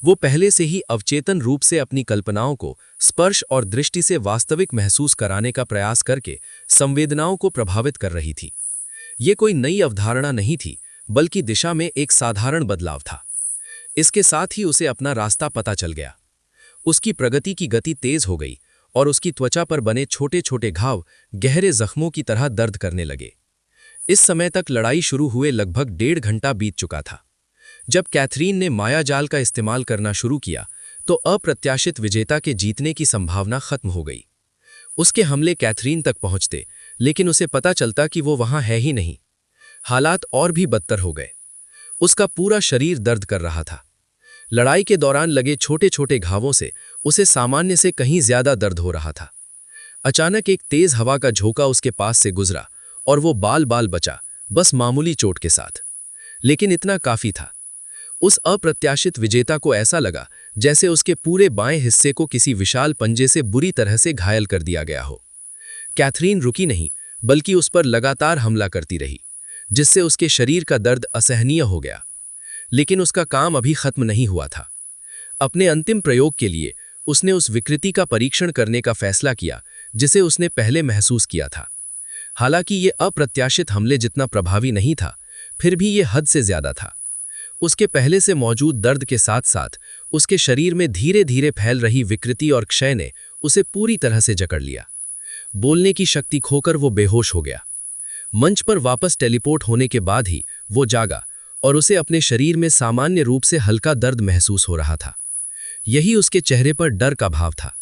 वो पहले से ही अवचेतन रूप से अपनी कल्पनाओं को स्पर्श और दृष्टि से वास्तविक महसूस कराने का प्रयास करके संवेदनाओं को प्रभावित कर रही थी। ये कोई नई अवधारणा नहीं थी, बल्कि दिशा में एक साधारण बदलाव था। इसके साथ ही उसे अपना रास्ता पता चल गया। उसकी प्रगति की गति तेज हो गई और उसकी त्वचा पर बने छोटे छोटे घाव गहरे जख्मों की तरह दर्द करने लगे। इस समय तक लड़ाई शुरू हुए लगभग 1.5 घंटा बीत चुका था। जब कैथरीन ने मायाजाल का इस्तेमाल करना शुरू किया तो अप्रत्याशित विजेता के जीतने की संभावना खत्म हो गई। उसके हमले कैथरीन तक पहुंचते, लेकिन उसे पता चलता कि वो वहां है ही नहीं। हालात और भी बदतर हो गए। उसका पूरा शरीर दर्द कर रहा था। लड़ाई के दौरान लगे छोटे छोटे घावों से उसे सामान्य से कहीं ज्यादा दर्द हो रहा था। अचानक एक तेज हवा का झोंका उसके पास से गुजरा और वो बाल बाल बचा, बस मामूली चोट के साथ। लेकिन इतना काफी था। उस अप्रत्याशित विजेता को ऐसा लगा जैसे उसके पूरे बाएं हिस्से को किसी विशाल पंजे से बुरी तरह से घायल कर दिया गया हो। कैथरीन रुकी नहीं, बल्कि उस पर लगातार हमला करती रही, जिससे उसके शरीर का दर्द असहनीय हो गया। लेकिन उसका काम अभी खत्म नहीं हुआ था। अपने अंतिम प्रयोग के लिए उसने उस विकृति का परीक्षण करने का फैसला किया जिसे उसने पहले महसूस किया था। हालांकि ये अप्रत्याशित हमले जितना प्रभावी नहीं था, फिर भी ये हद से ज्यादा था। उसके पहले से मौजूद दर्द के साथ साथ उसके शरीर में धीरे धीरे फैल रही विकृति और क्षय ने उसे पूरी तरह से जकड़ लिया। बोलने की शक्ति खोकर वो बेहोश हो गया। मंच पर वापस टेलीपोर्ट होने के बाद ही वो जागा और उसे अपने शरीर में सामान्य रूप से हल्का दर्द महसूस हो रहा था। यही उसके चेहरे पर डर का भाव था।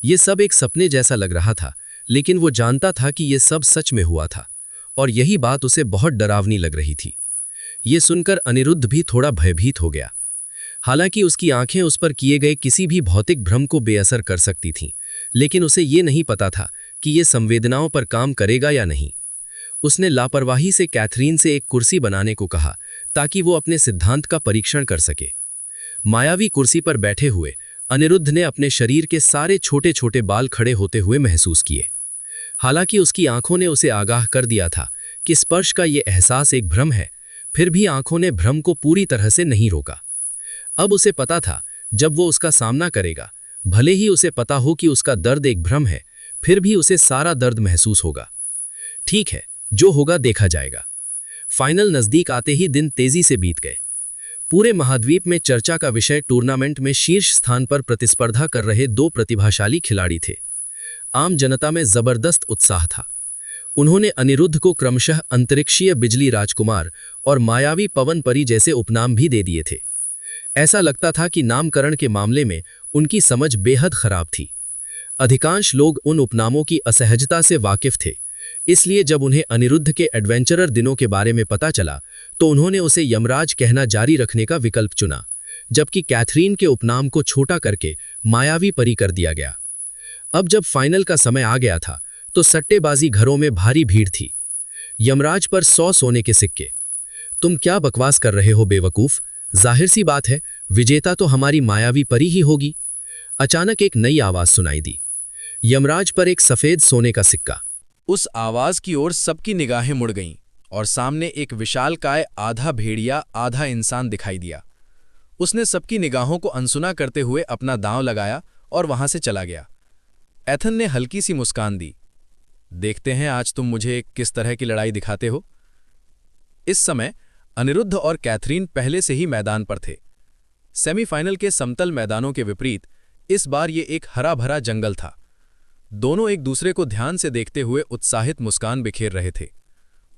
ये सब एक सपने जैसा लग रहा था, लेकिन वो जानता था कि ये सब सच में हुआ था, और यही बात उसे बहुत डरावनी लग रही थी। ये सुनकर अनिरुद्ध भी थोड़ा भयभीत हो गया। हालांकि उसकी आंखें उस पर किए गए किसी भी भौतिक भ्रम को बेअसर कर सकती थीं, लेकिन उसे ये नहीं पता था कि ये संवेदनाओं पर काम करेगा या नहीं। उसने लापरवाही से कैथरीन से एक कुर्सी बनाने को कहा ताकि वो अपने सिद्धांत का परीक्षण कर सके। मायावी कुर्सी पर बैठे हुए अनिरुद्ध ने अपने शरीर के सारे छोटे छोटे बाल खड़े होते हुए महसूस किए। हालांकि उसकी आंखों ने उसे आगाह कर दिया था कि स्पर्श का ये एहसास एक भ्रम है, फिर भी आंखों ने भ्रम को पूरी तरह से नहीं रोका। अब उसे पता था जब वो उसका सामना करेगा, भले ही उसे पता हो कि उसका दर्द एक भ्रम है, फिर भी उसे सारा दर्द महसूस होगा। ठीक है, जो होगा देखा जाएगा। फाइनल नजदीक आते ही दिन तेजी से बीत गए। पूरे महाद्वीप में चर्चा का विषय टूर्नामेंट में शीर्ष स्थान पर प्रतिस्पर्धा कर रहे 2 प्रतिभाशाली खिलाड़ी थे। आम जनता में जबरदस्त उत्साह था। उन्होंने अनिरुद्ध को क्रमशः अंतरिक्षीय बिजली राजकुमार और मायावी पवन परी जैसे उपनाम भी दे दिए थे। ऐसा लगता था कि नामकरण के मामले में उनकी समझ बेहद खराब थी। अधिकांश लोग उन उपनामों की असहजता से वाकिफ थे, इसलिए जब उन्हें अनिरुद्ध के एडवेंचरर दिनों के बारे में पता चला तो उन्होंने उसे यमराज कहना जारी रखने का विकल्प चुना, जबकि कैथरीन के उपनाम को छोटा करके मायावी परी कर दिया गया। अब जब फाइनल का समय आ गया था तो सट्टेबाजी घरों में भारी भीड़ थी। यमराज पर 100 सोने के सिक्के। तुम क्या बकवास कर रहे हो बेवकूफ, जाहिर सी बात है विजेता तो हमारी मायावी परी ही होगी। अचानक एक नई आवाज सुनाई दी, यमराज पर एक सफेद सोने का सिक्का। उस आवाज की ओर सबकी निगाहें मुड़ गईं और सामने एक विशालकाय आधा भेड़िया आधा इंसान दिखाई दिया। उसने सबकी निगाहों को अनसुना करते हुए अपना दांव लगाया और वहां से चला गया। एथन ने हल्की सी मुस्कान दी। देखते हैं आज तुम मुझे किस तरह की लड़ाई दिखाते हो। इस समय अनिरुद्ध और कैथरीन पहले से ही मैदान पर थे। सेमीफाइनल के समतल मैदानों के विपरीत इस बार ये एक हरा भरा जंगल था। दोनों एक दूसरे को ध्यान से देखते हुए उत्साहित मुस्कान बिखेर रहे थे।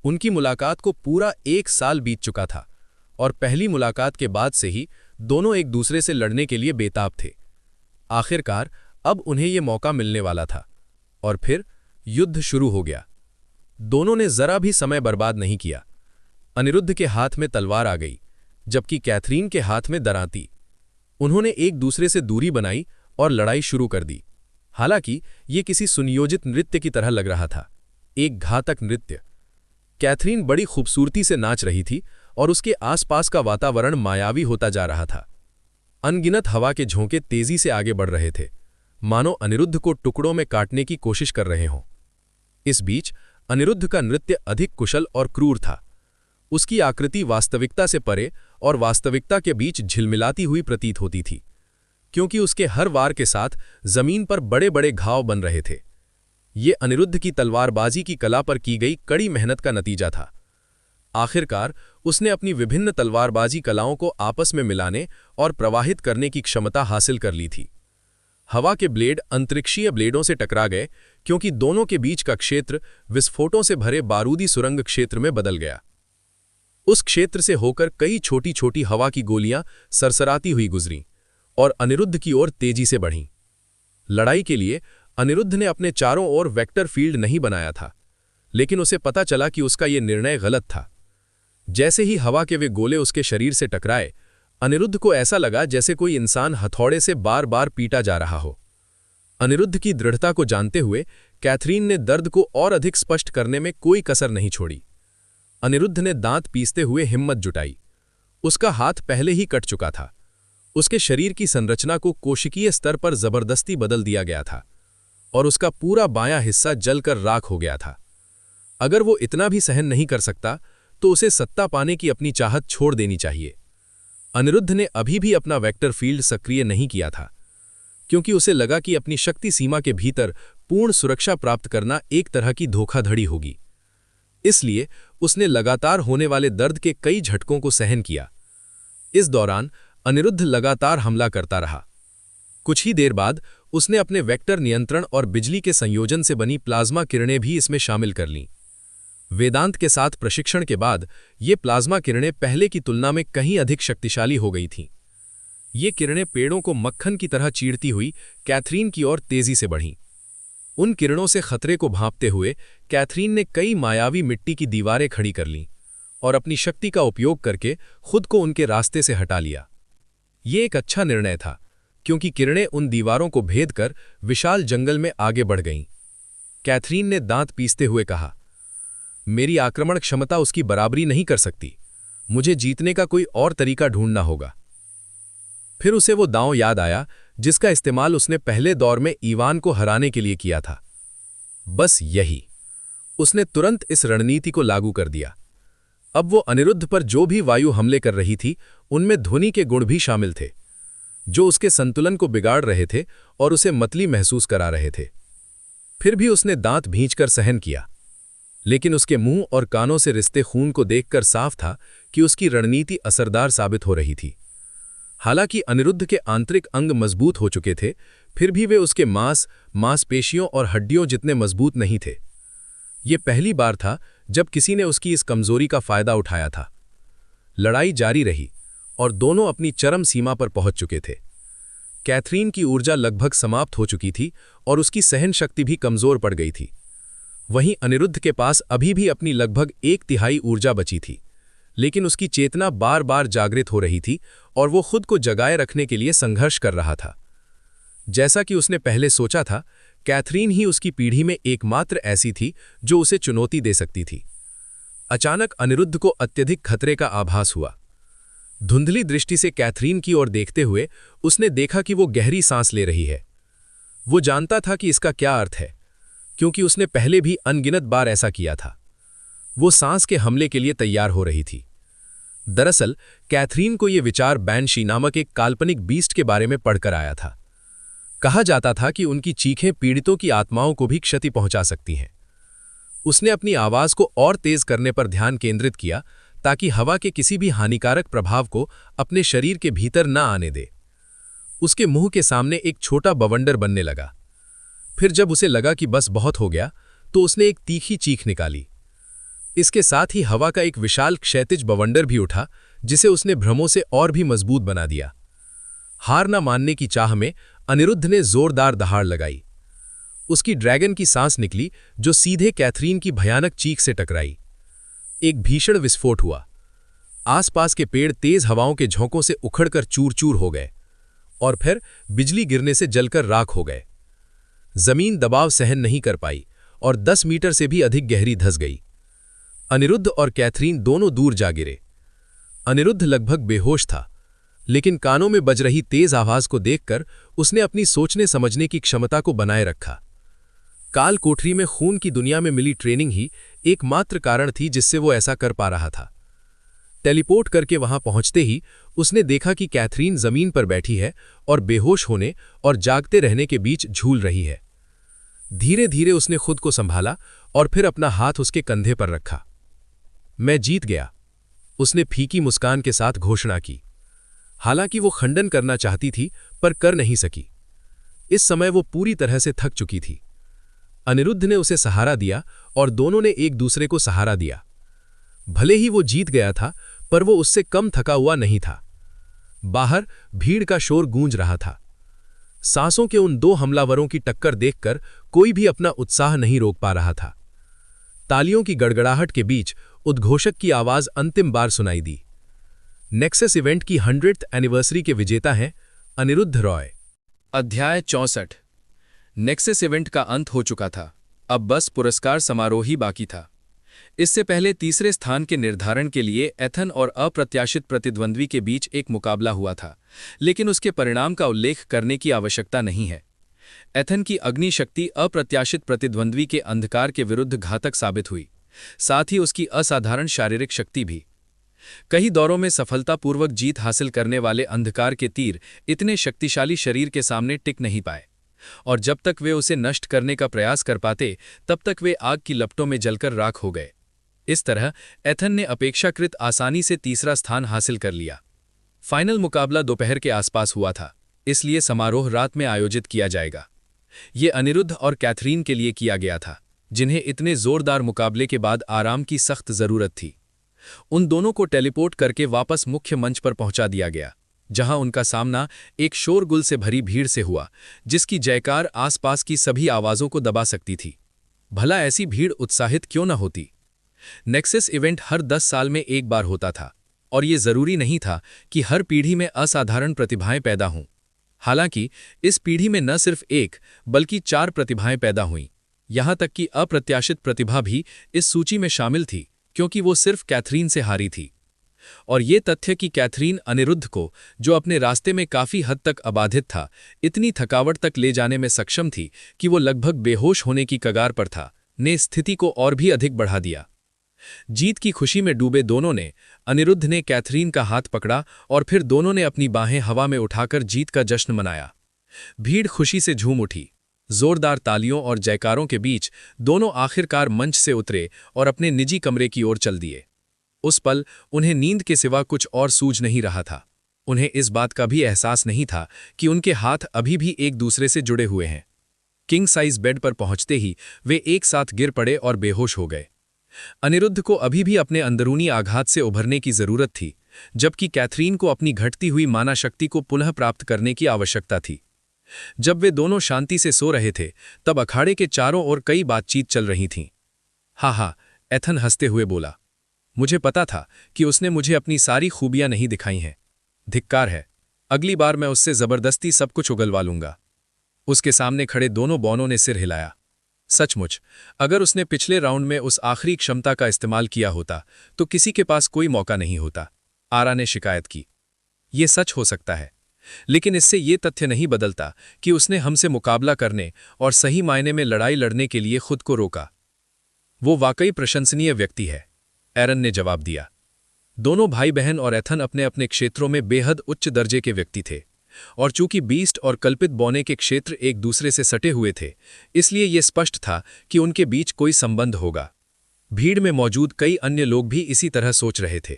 उनकी मुलाकात को पूरा 1 साल बीत चुका था और पहली मुलाकात के बाद से ही दोनों एक दूसरे से लड़ने के लिए बेताब थे। आखिरकार अब उन्हें यह मौका मिलने वाला था और फिर युद्ध शुरू हो गया। दोनों ने जरा भी समय बर्बाद नहीं किया। अनिरुद्ध के हाथ में तलवार आ गई, जबकि कैथरीन के हाथ में दरांती। उन्होंने एक दूसरे से दूरी बनाई और लड़ाई शुरू कर दी। हालांकि ये किसी सुनियोजित नृत्य की तरह लग रहा था, एक घातक नृत्य। कैथरीन बड़ी खूबसूरती से नाच रही थी और उसके आसपास का वातावरण मायावी होता जा रहा था। अनगिनत हवा के झोंके तेजी से आगे बढ़ रहे थे, मानो अनिरुद्ध को टुकड़ों में काटने की कोशिश कर रहे हों। इस बीच अनिरुद्ध का नृत्य अधिक कुशल और क्रूर था। उसकी आकृति वास्तविकता से परे और वास्तविकता के बीच झिलमिलाती हुई प्रतीत होती थी, क्योंकि उसके हर वार के साथ जमीन पर बड़े बड़े घाव बन रहे थे। ये अनिरुद्ध की तलवारबाजी की कला पर की गई कड़ी मेहनत का नतीजा था। आखिरकार उसने अपनी विभिन्न तलवारबाजी कलाओं को आपस में मिलाने और प्रवाहित करने की क्षमता हासिल कर ली थी। हवा के ब्लेड अंतरिक्षीय ब्लेडों से टकरा गए, क्योंकि दोनों के बीच का क्षेत्र विस्फोटों से भरे बारूदी सुरंग क्षेत्र में बदल गया। उस क्षेत्र से होकर कई छोटी छोटी हवा की गोलियां सरसराती हुई गुजरीं और अनिरुद्ध की ओर तेजी से बढ़ीं। लड़ाई के लिए अनिरुद्ध ने अपने चारों ओर वेक्टर फील्ड नहीं बनाया था, लेकिन उसे पता चला कि उसका यह निर्णय गलत था। जैसे ही हवा के वे गोले उसके शरीर से टकराए, अनिरुद्ध को ऐसा लगा जैसे कोई इंसान हथौड़े से बार बार पीटा जा रहा हो। अनिरुद्ध की दृढ़ता को जानते हुए कैथरीन ने दर्द को और अधिक स्पष्ट करने में कोई कसर नहीं छोड़ी। अनिरुद्ध ने दांत पीसते हुए हिम्मत जुटाई। उसका हाथ पहले ही कट चुका था। उसके शरीर की संरचना को कोशिकीय स्तर पर जबरदस्ती बदल दिया गया था और उसका पूरा बायां हिस्सा जलकर राख हो गया था। अगर वो इतना भी सहन नहीं कर सकता तो उसे सत्ता पाने की अपनी चाहत छोड़ देनी चाहिए। अनिरुद्ध ने अभी भी अपना वेक्टर फील्ड सक्रिय नहीं किया था, क्योंकि उसे लगा कि अपनी शक्ति सीमा के भीतर पूर्ण सुरक्षा प्राप्त करना एक तरह की धोखाधड़ी होगी। इसलिए उसने लगातार होने वाले दर्द के कई झटकों को सहन किया। इस दौरान अनिरुद्ध लगातार हमला करता रहा। कुछ ही देर बाद उसने अपने वेक्टर नियंत्रण और बिजली के संयोजन से बनी प्लाज्मा किरणें भी इसमें शामिल कर लीं। वेदांत के साथ प्रशिक्षण के बाद ये प्लाज्मा किरणें पहले की तुलना में कहीं अधिक शक्तिशाली हो गई थीं। ये किरणें पेड़ों को मक्खन की तरह चीरती हुई कैथरीन की ओर तेजी से बढ़ीं। उन किरणों से खतरे को भांपते हुए कैथरीन ने कई मायावी मिट्टी की दीवारें खड़ी कर लीं और अपनी शक्ति का उपयोग करके खुद को उनके रास्ते से हटा लिया। ये एक अच्छा निर्णय था, क्योंकि किरणें उन दीवारों को भेद कर विशाल जंगल में आगे बढ़ गईं। कैथरीन ने दांत पीसते हुए कहा, मेरी आक्रमण क्षमता उसकी बराबरी नहीं कर सकती। मुझे जीतने का कोई और तरीका ढूंढना होगा। फिर उसे वो दांव याद आया जिसका इस्तेमाल उसने पहले दौर में ईवान को हराने के लिए किया था। बस यही। उसने तुरंत इस रणनीति को लागू कर दिया। अब वो अनिरुद्ध पर जो भी वायु हमले कर रही थी, उनमें ध्वनि के गुण भी शामिल थे, जो उसके संतुलन को बिगाड़ रहे थे और उसे मतली महसूस करा रहे थे। फिर भी उसने दांत भींचकर सहन किया, लेकिन उसके मुंह और कानों से रिसते खून को देखकर साफ था कि उसकी रणनीति असरदार साबित हो रही थी। हालांकि अनिरुद्ध के आंतरिक अंग मजबूत हो चुके थे, फिर भी वे उसके मांसपेशियों और हड्डियों जितने मजबूत नहीं थे। ये पहली बार था जब किसी ने उसकी इस कमजोरी का फायदा उठाया था। लड़ाई जारी रही और दोनों अपनी चरम सीमा पर पहुंच चुके थे। कैथरीन की ऊर्जा लगभग समाप्त हो चुकी थी और उसकी सहन शक्ति भी कमजोर पड़ गई थी। वहीं अनिरुद्ध के पास अभी भी अपनी लगभग 1/3 ऊर्जा बची थी, लेकिन उसकी चेतना बार बार जागृत हो रही थी और वो खुद को जगाए रखने के लिए संघर्ष कर रहा था। जैसा कि उसने पहले सोचा था, कैथरीन ही उसकी पीढ़ी में एकमात्र ऐसी थी जो उसे चुनौती दे सकती थी। अचानक अनिरुद्ध को अत्यधिक खतरे का आभास हुआ। धुंधली दृष्टि से कैथरीन की ओर देखते हुए उसने देखा कि वो गहरी सांस ले रही है। वो जानता था कि इसका क्या अर्थ है, क्योंकि उसने पहले भी अनगिनत बार ऐसा किया था। वो सांस के हमले के लिए तैयार हो रही थी। दरअसल कैथरीन को यह विचार बैंशी नामक एक काल्पनिक बीस्ट के बारे में पढ़कर आया था। कहा जाता था कि उनकी चीखें पीड़ितों की आत्माओं को भी क्षति पहुंचा सकती हैं। उसने अपनी आवाज को और तेज करने पर ध्यान केंद्रित किया ताकि हवा के किसी भी हानिकारक प्रभाव को अपने शरीर के भीतर न आने दे। उसके मुंह के सामने एक छोटा बवंडर बनने लगा। फिर जब उसे लगा कि बस बहुत हो गया, तो उसने एक तीखी चीख निकाली। इसके साथ ही हवा का एक विशाल क्षैतिज बवंडर भी उठा, जिसे उसने भ्रमों से और भी मजबूत बना दिया। हार न मानने की चाह में अनिरुद्ध ने जोरदार दहाड़ लगाई। उसकी ड्रैगन की सांस निकली, जो सीधे कैथरीन की भयानक चीख से टकराई। एक भीषण विस्फोट हुआ। आसपास के पेड़ तेज हवाओं के झोंकों से उखड़कर चूर-चूर हो गए और फिर बिजली गिरने से जलकर राख हो गए। जमीन दबाव सहन नहीं कर पाई और 10 मीटर से भी अधिक गहरी धंस गई। अनिरुद्ध और कैथरीन दोनों दूर जा गिरे। अनिरुद्ध लगभग बेहोश था, लेकिन कानों में बज रही तेज आवाज को देखकर उसने अपनी सोचने समझने की क्षमता को बनाए रखा। काल कोठरी में खून की दुनिया में मिली ट्रेनिंग ही एकमात्र कारण थी जिससे वो ऐसा कर पा रहा था। टेलीपोर्ट करके वहां पहुंचते ही उसने देखा कि कैथरीन जमीन पर बैठी है और बेहोश होने और जागते रहने के बीच झूल रही है। धीरे धीरे उसने खुद को संभाला और फिर अपना हाथ उसके कंधे पर रखा। मैं जीत गया, उसने फीकी मुस्कान के साथ घोषणा की। हालांकि वो खंडन करना चाहती थी पर कर नहीं सकी। इस समय वो पूरी तरह से थक चुकी थी। अनिरुद्ध ने उसे सहारा दिया और दोनों ने एक दूसरे को सहारा दिया। भले ही वो जीत गया था पर वो उससे कम थका हुआ नहीं था। बाहर भीड़ का शोर गूंज रहा था। सांसों के उन दो हमलावरों की टक्कर देखकर कोई भी अपना उत्साह नहीं रोक पा रहा था। तालियों की गड़गड़ाहट के बीच उद्घोषक की आवाज अंतिम बार सुनाई दी। नेक्सस इवेंट की 100th एनिवर्सरी के विजेता हैं अनिरुद्ध रॉय। अध्याय 64। नेक्सस इवेंट का अंत हो चुका था, अब बस पुरस्कार समारोह ही बाकी था। इससे पहले तीसरे स्थान के निर्धारण के लिए एथन और अप्रत्याशित प्रतिद्वंद्वी के बीच एक मुकाबला हुआ था, लेकिन उसके परिणाम का उल्लेख करने की आवश्यकता नहीं है। एथन की अग्नि शक्ति अप्रत्याशित प्रतिद्वंद्वी के अंधकार के विरुद्ध घातक साबित हुई, साथ ही उसकी असाधारण शारीरिक शक्ति भी। कई दौरों में सफलतापूर्वक जीत हासिल करने वाले अंधकार के तीर इतने शक्तिशाली शरीर के सामने टिक नहीं पाए, और जब तक वे उसे नष्ट करने का प्रयास कर पाते तब तक वे आग की लपटों में जलकर राख हो गए। इस तरह एथन ने अपेक्षाकृत आसानी से तीसरा स्थान हासिल कर लिया। फाइनल मुकाबला दोपहर के आसपास हुआ था, इसलिए समारोह रात में आयोजित किया जाएगा। ये अनिरुद्ध और कैथरीन के लिए किया गया था, जिन्हें इतने जोरदार मुकाबले के बाद आराम की सख्त जरूरत थी। उन दोनों को टेलीपोर्ट करके वापस मुख्य मंच पर पहुंचा दिया गया, जहां उनका सामना एक शोरगुल से भरी भीड़ से हुआ, जिसकी जयकार आसपास की सभी आवाजों को दबा सकती थी। भला ऐसी भीड़ उत्साहित क्यों न होती। नेक्सस इवेंट हर 10 साल में एक बार होता था, और ये जरूरी नहीं था कि हर पीढ़ी में असाधारण प्रतिभाएं पैदा हों। हालांकि इस पीढ़ी में न सिर्फ एक बल्कि 4 प्रतिभाएं पैदा हुईं। यहां तक कि अप्रत्याशित प्रतिभा भी इस सूची में शामिल थी, क्योंकि वो सिर्फ कैथरीन से हारी थी। और ये तथ्य कि कैथरीन अनिरुद्ध को, जो अपने रास्ते में काफी हद तक अबाधित था, इतनी थकावट तक ले जाने में सक्षम थी कि वो लगभग बेहोश होने की कगार पर था, ने स्थिति को और भी अधिक बढ़ा दिया। जीत की खुशी में डूबे दोनों ने, अनिरुद्ध ने कैथरीन का हाथ पकड़ा और फिर दोनों ने अपनी बाहें हवा में उठाकर जीत का जश्न मनाया। भीड़ खुशी से झूम उठी। जोरदार तालियों और जयकारों के बीच दोनों आखिरकार मंच से उतरे और अपने निजी कमरे की ओर चल दिए। उस पल उन्हें नींद के सिवा कुछ और सूझ नहीं रहा था। उन्हें इस बात का भी एहसास नहीं था कि उनके हाथ अभी भी एक दूसरे से जुड़े हुए हैं। किंग साइज बेड पर पहुंचते ही वे एक साथ गिर पड़े और बेहोश हो गए। अनिरुद्ध को अभी भी अपने अंदरूनी आघात से उभरने की जरूरत थी, जबकि कैथरीन को अपनी घटती हुई माना शक्ति को पुनः प्राप्त करने की आवश्यकता थी। जब वे दोनों शांति से सो रहे थे, तब अखाड़े के चारों ओर कई बातचीत चल रही थीं। हा, एथन हंसते हुए बोला, मुझे पता था कि उसने मुझे अपनी सारी खूबियां नहीं दिखाई हैं। धिक्कार है, अगली बार मैं उससे जबरदस्ती सब कुछ उगलवा लूंगा। उसके सामने खड़े दोनों बॉनों ने सिर हिलाया। सचमुच, अगर उसने पिछले राउंड में उस आखिरी क्षमता का इस्तेमाल किया होता तो किसी के पास कोई मौका नहीं होता, आरा ने शिकायत की। ये सच हो सकता है, लेकिन इससे ये तथ्य नहीं बदलता कि उसने हमसे मुकाबला करने और सही मायने में लड़ाई लड़ने के लिए खुद को रोका। वो वाकई प्रशंसनीय व्यक्ति है, एरन ने जवाब दिया। दोनों भाई बहन और एथन अपने अपने क्षेत्रों में बेहद उच्च दर्जे के व्यक्ति थे, और चूंकि बीस्ट और कल्पित बौने के क्षेत्र एक दूसरे से सटे हुए थे, इसलिए यह स्पष्ट था कि उनके बीच कोई संबंध होगा। भीड़ में मौजूद कई अन्य लोग भी इसी तरह सोच रहे थे।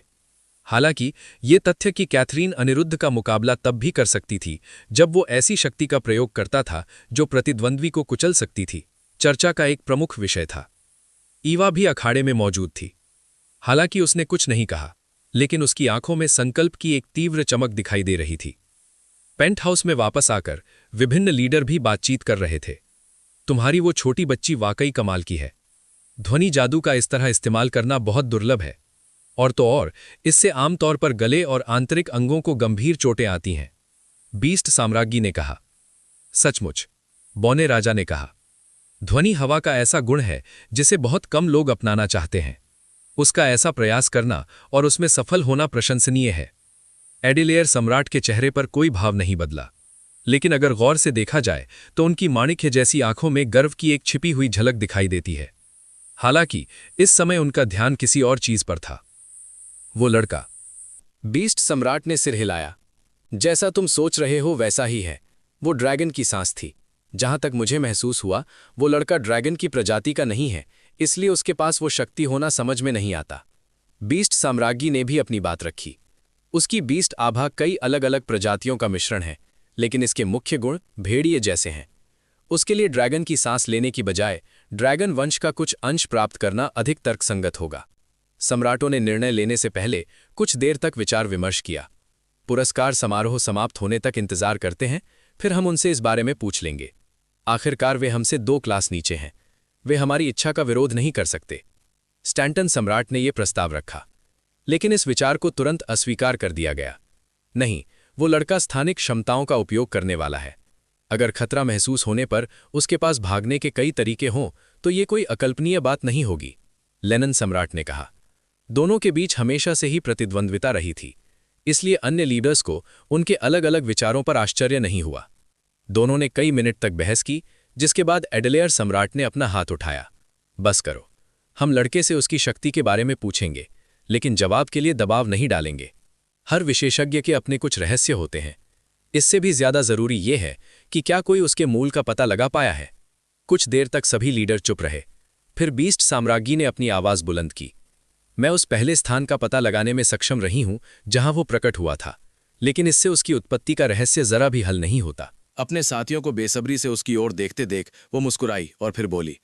हालांकि ये तथ्य कि कैथरीन अनिरुद्ध का मुकाबला तब भी कर सकती थी जब वो ऐसी शक्ति का प्रयोग करता था जो प्रतिद्वंद्वी को कुचल सकती थी, चर्चा का एक प्रमुख विषय था। ईवा भी अखाड़े में मौजूद थी। हालांकि उसने कुछ नहीं कहा, लेकिन उसकी आंखों में संकल्प की एक तीव्र चमक दिखाई दे रही थी। पेंट हाउस में वापस आकर विभिन्न लीडर भी बातचीत कर रहे थे। तुम्हारी वो छोटी बच्ची वाकई कमाल की है। ध्वनि जादू का इस तरह इस्तेमाल करना बहुत दुर्लभ है, और तो और इससे आमतौर पर गले और आंतरिक अंगों को गंभीर चोटें आती हैं, बीस्ट साम्राज्ञी ने कहा। सचमुच, बौने राजा ने कहा। ध्वनि हवा का ऐसा गुण है जिसे बहुत कम लोग अपनाना चाहते हैं। उसका ऐसा प्रयास करना और उसमें सफल होना प्रशंसनीय है। एडिलेयर सम्राट के चेहरे पर कोई भाव नहीं बदला, लेकिन अगर गौर से देखा जाए तो उनकी माणिक्य जैसी आंखों में गर्व की एक छिपी हुई झलक दिखाई देती है। हालांकि इस समय उनका ध्यान किसी और चीज पर था। वो लड़का बीस्ट सम्राट ने सिर हिलाया। जैसा तुम सोच रहे हो वैसा ही है। वो ड्रैगन की सांस थी। जहां तक मुझे महसूस हुआ, वो लड़का ड्रैगन की प्रजाति का नहीं है, इसलिए उसके पास वो शक्ति होना समझ में नहीं आता। बीस्ट साम्राज्ञी ने भी अपनी बात रखी। उसकी बीस्ट आभा कई अलग अलग प्रजातियों का मिश्रण है, लेकिन इसके मुख्य गुण भेड़िए जैसे हैं। उसके लिए ड्रैगन की सांस लेने की बजाय ड्रैगन वंश का कुछ अंश प्राप्त करना अधिक तर्कसंगत होगा। सम्राटों ने निर्णय लेने से पहले कुछ देर तक विचार विमर्श किया। पुरस्कार समारोह समाप्त होने तक इंतजार करते हैं, फिर हम उनसे इस बारे में पूछ लेंगे। आखिरकार वे हमसे 2 क्लास नीचे हैं। वे हमारी इच्छा का विरोध नहीं कर सकते। स्टैंटन सम्राट ने यह प्रस्ताव रखा, लेकिन इस विचार को तुरंत अस्वीकार कर दिया गया। नहीं, वो लड़का स्थानिक क्षमताओं का उपयोग करने वाला है। अगर खतरा महसूस होने पर उसके पास भागने के कई तरीके हों तो ये कोई अकल्पनीय बात नहीं होगी, लेनन सम्राट ने कहा। दोनों के बीच हमेशा से ही प्रतिद्वंद्विता रही थी, इसलिए अन्य लीडर्स को उनके अलग अलग विचारों पर आश्चर्य नहीं हुआ। दोनों ने कई मिनट तक बहस की, जिसके बाद एडलेयर सम्राट ने अपना हाथ उठाया। बस करो, हम लड़के से उसकी शक्ति के बारे में पूछेंगे, लेकिन जवाब के लिए दबाव नहीं डालेंगे। हर विशेषज्ञ के अपने कुछ रहस्य होते हैं। इससे भी ज्यादा जरूरी यह है कि क्या कोई उसके मूल का पता लगा पाया है। कुछ देर तक सभी लीडर चुप रहे। फिर बीस्ट साम्राज्ञी ने अपनी आवाज बुलंद की। मैं उस पहले स्थान का पता लगाने में सक्षम रही हूं जहां वो प्रकट हुआ था, लेकिन इससे उसकी उत्पत्ति का रहस्य जरा भी हल नहीं होता। अपने साथियों को बेसब्री से उसकी ओर देखते देख वो मुस्कुराई और फिर बोली,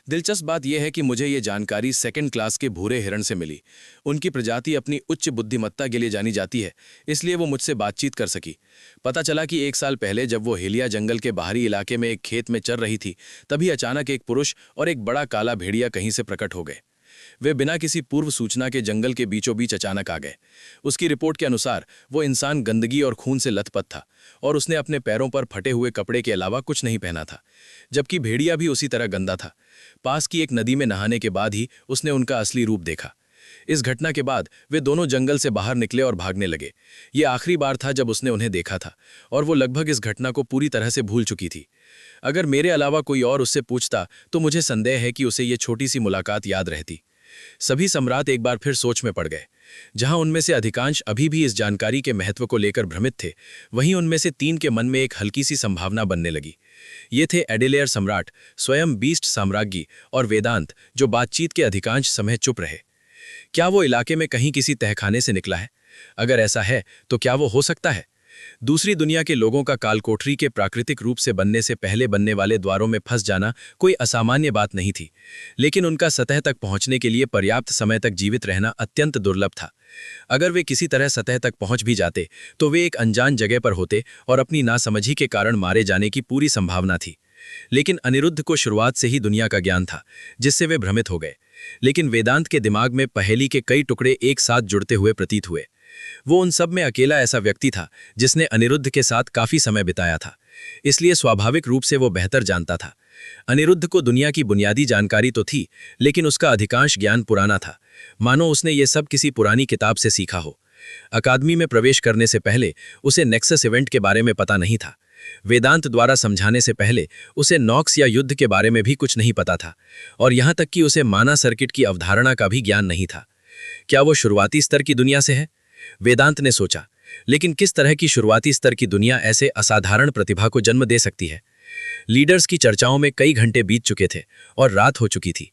दिलचस्प बात यह है कि मुझे ये जानकारी 2nd क्लास के भूरे हिरण से मिली। उनकी प्रजाति अपनी उच्च बुद्धिमत्ता के लिए जानी जाती है, इसलिए वो मुझसे बातचीत कर सकी। पता चला कि 1 साल पहले जब वो हेलिया जंगल के बाहरी इलाके में एक खेत में चर रही थी, तभी अचानक एक पुरुष और एक बड़ा काला भेड़िया कहीं से प्रकट हो गए। वे बिना किसी पूर्व सूचना के जंगल के बीचों बीच अचानक आ गए। उसकी रिपोर्ट के अनुसार वो इंसान गंदगी और खून से लथपथ था और उसने अपने पैरों पर फटे हुए कपड़े के अलावा कुछ नहीं पहना था, जबकि भेड़िया भी उसी तरह गंदा था। पास की एक नदी में नहाने के बाद ही उसने उनका असली रूप देखा। इस घटना के बाद वे दोनों जंगल से बाहर निकले और भागने लगे। ये आखिरी बार था जब उसने उन्हें देखा था और वो लगभग इस घटना को पूरी तरह से भूल चुकी थी। अगर मेरे अलावा कोई और उससे पूछता तो मुझे संदेह है कि उसे ये छोटी सी मुलाकात याद रहती। सभी सम्राट एक बार फिर सोच में पड़ गए। जहां उनमें से अधिकांश अभी भी इस जानकारी के महत्व को लेकर भ्रमित थे, वहीं उनमें से 3 के मन में एक हल्की सी संभावना बनने लगी। ये थे एडेलेयर सम्राट, स्वयं बीस्ट साम्राज्ञी और वेदांत, जो बातचीत के अधिकांश समय चुप रहे। क्या वो इलाके में कहीं किसी तहखाने से निकला है? अगर ऐसा है तो क्या वो हो सकता है? दूसरी दुनिया के लोगों का कालकोठरी के प्राकृतिक रूप से बनने से पहले बनने वाले द्वारों में फंस जाना कोई असामान्य बात नहीं थी, लेकिन उनका सतह तक पहुंचने के लिए पर्याप्त समय तक जीवित रहना अत्यंत दुर्लभ था। अगर वे किसी तरह सतह तक पहुंच भी जाते तो वे एक अनजान जगह पर होते और अपनी नासमझी के कारण मारे जाने की पूरी संभावना थी। लेकिन अनिरुद्ध को शुरुआत से ही दुनिया का ज्ञान था, जिससे वे भ्रमित हो गए। लेकिन वेदांत के दिमाग में पहेली के कई टुकड़े एक साथ जुड़ते हुए प्रतीत हुए। वो उन सब में अकेला ऐसा व्यक्ति था जिसने अनिरुद्ध के साथ काफी समय बिताया था, इसलिए स्वाभाविक रूप से वो बेहतर जानता था। अनिरुद्ध को दुनिया की बुनियादी जानकारी तो थी, लेकिन उसका अधिकांश ज्ञान पुराना था, मानो उसने ये सब किसी पुरानी किताब से सीखा हो। अकादमी में प्रवेश करने से पहले उसे नेक्सस इवेंट के बारे में पता नहीं था। वेदांत द्वारा समझाने से पहले उसे नॉक्स या युद्ध के बारे में भी कुछ नहीं पता था, और यहाँ तक कि उसे माना सर्किट की अवधारणा का भी ज्ञान नहीं था। क्या वो शुरुआती स्तर की दुनिया से है? वेदांत ने सोचा, लेकिन किस तरह की शुरुआती स्तर की दुनिया ऐसे असाधारण प्रतिभा को जन्म दे सकती है? लीडर्स की चर्चाओं में कई घंटे बीत चुके थे और रात हो चुकी थी।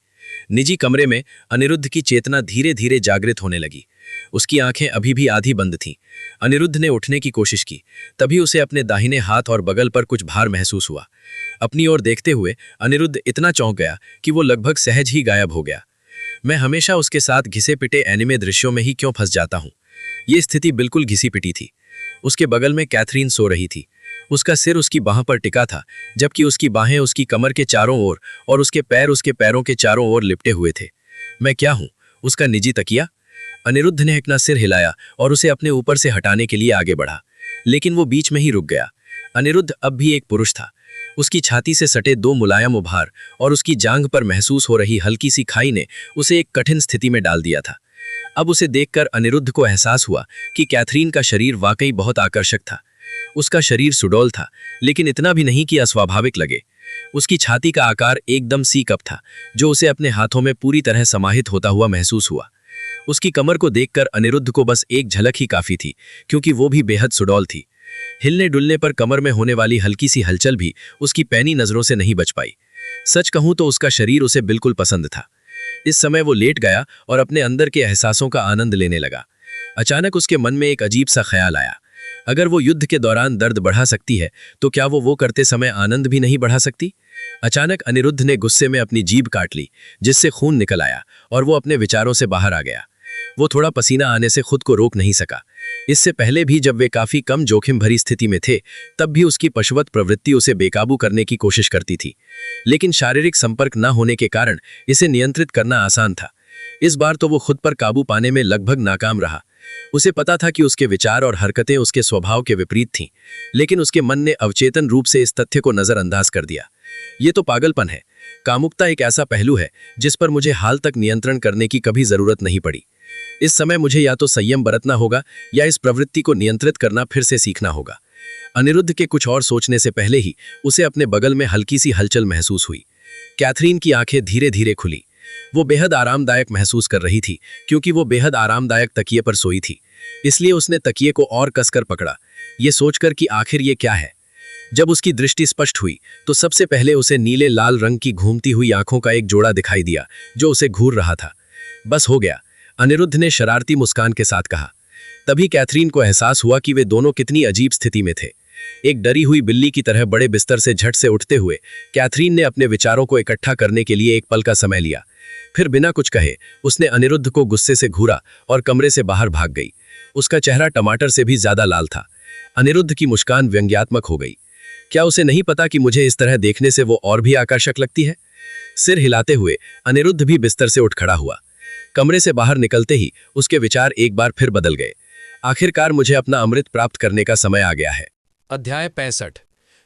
निजी कमरे में अनिरुद्ध की चेतना धीरे धीरे जागृत होने लगी। उसकी आंखें अभी भी आधी बंद थीं। अनिरुद्ध ने उठने की कोशिश की, तभी उसे अपने दाहिने हाथ और बगल पर कुछ भार महसूस हुआ। अपनी ओर देखते हुए अनिरुद्ध इतना चौंक गया कि वो लगभग सहज ही गायब हो गया। मैं हमेशा उसके साथ घिसे पिटे एनिमे दृश्यों में ही क्यों फंस जाता हूँ। ये स्थिति बिल्कुल घिसी पिटी थी। उसके बगल में कैथरीन सो रही थी। उसका सिर उसकी बाह पर टिका था, जबकि उसकी बाहें उसकी कमर के चारों ओर और उसके पैर उसके पैरों के चारों ओर लिपटे हुए थे। मैं क्या हूँ, उसका निजी तकिया? अनिरुद्ध ने अपना सिर हिलाया और उसे अपने ऊपर से हटाने के लिए आगे बढ़ा, लेकिन वो बीच में ही रुक गया। अनिरुद्ध अब भी एक पुरुष था। उसकी छाती से सटे 2 मुलायम उभार और उसकी जांघ पर महसूस हो रही हल्की सी खाई ने उसे एक कठिन स्थिति में डाल दिया था। अब उसे देखकर अनिरुद्ध को एहसास हुआ कि कैथरीन का शरीर वाकई बहुत आकर्षक था। उसका शरीर सुडौल था, लेकिन इतना भी नहीं कि अस्वाभाविक लगे। उसकी छाती का आकार एकदम सी कप था, जो उसे अपने हाथों में पूरी तरह समाहित होता हुआ महसूस हुआ। उसकी कमर को देखकर अनिरुद्ध को बस एक झलक ही काफी थी, क्योंकि वो भी बेहद सुडौल थी। हिलने डुलने पर कमर में होने वाली हल्की सी हलचल भी उसकी पैनी नजरों से नहीं बच पाई। सच कहूं तो उसका शरीर उसे बिल्कुल पसंद था। इस समय वो लेट गया और अपने अंदर के एहसासों का आनंद लेने लगा। अचानक उसके मन में एक अजीब सा ख्याल आया, अगर वो युद्ध के दौरान दर्द बढ़ा सकती है तो क्या वो करते समय आनंद भी नहीं बढ़ा सकती? अचानक अनिरुद्ध ने गुस्से में अपनी जीभ काट ली, जिससे खून निकल आया और वो अपने विचारों से बाहर आ गया। वो थोड़ा पसीना आने से खुद को रोक नहीं सका। इससे पहले भी जब वे काफी कम जोखिम भरी स्थिति में थे, तब भी उसकी पशुवत प्रवृत्ति उसे बेकाबू करने की कोशिश करती थी, लेकिन शारीरिक संपर्क न होने के कारण इसे नियंत्रित करना आसान था। इस बार तो वो खुद पर काबू पाने में लगभग नाकाम रहा। उसे पता था कि उसके विचार और हरकतें उसके स्वभाव के विपरीत थीं, लेकिन उसके मन ने अवचेतन रूप से इस तथ्य को नजरअंदाज कर दिया। ये तो पागलपन है। कामुकता एक ऐसा पहलू है जिस पर मुझे हाल तक नियंत्रण करने की कभी जरूरत नहीं पड़ी। इस समय मुझे या तो संयम बरतना होगा या इस प्रवृत्ति को नियंत्रित करना फिर से सीखना होगा। अनिरुद्ध के कुछ और सोचने से पहले ही उसे अपने बगल में हल्की सी हलचल महसूस हुई। कैथरीन की आंखें धीरे धीरे खुली। वो बेहद आरामदायक महसूस कर रही थी, क्योंकि वो बेहद आरामदायक तकिए पर सोई थी। इसलिए उसने तकिए को और कसकर पकड़ा, ये सोचकर कि आखिर ये क्या है। जब उसकी दृष्टि स्पष्ट हुई तो सबसे पहले उसे नीले लाल रंग की घूमती हुई आंखों का एक जोड़ा दिखाई दिया जो उसे घूर रहा था। बस हो गया, अनिरुद्ध ने शरारती मुस्कान के साथ कहा। तभी कैथरीन को एहसास हुआ कि वे दोनों कितनी अजीब स्थिति में थे। एक डरी हुई बिल्ली की तरह बड़े बिस्तर से झट से उठते हुए कैथरीन ने अपने विचारों को इकट्ठा करने के लिए एक पल का समय लिया। फिर बिना कुछ कहे उसने अनिरुद्ध को गुस्से से घूरा और कमरे से बाहर भाग गई। उसका चेहरा टमाटर से भी ज्यादा लाल था। अनिरुद्ध की मुस्कान व्यंग्यात्मक हो गई। क्या उसे नहीं पता कि मुझे इस तरह देखने से वो और भी आकर्षक लगती है? सिर हिलाते हुए अनिरुद्ध भी बिस्तर से उठ खड़ा हुआ। कमरे से बाहर निकलते ही उसके विचार एक बार फिर बदल गए। आखिरकार मुझे अपना अमृत प्राप्त करने का समय आ गया है। अध्याय 65।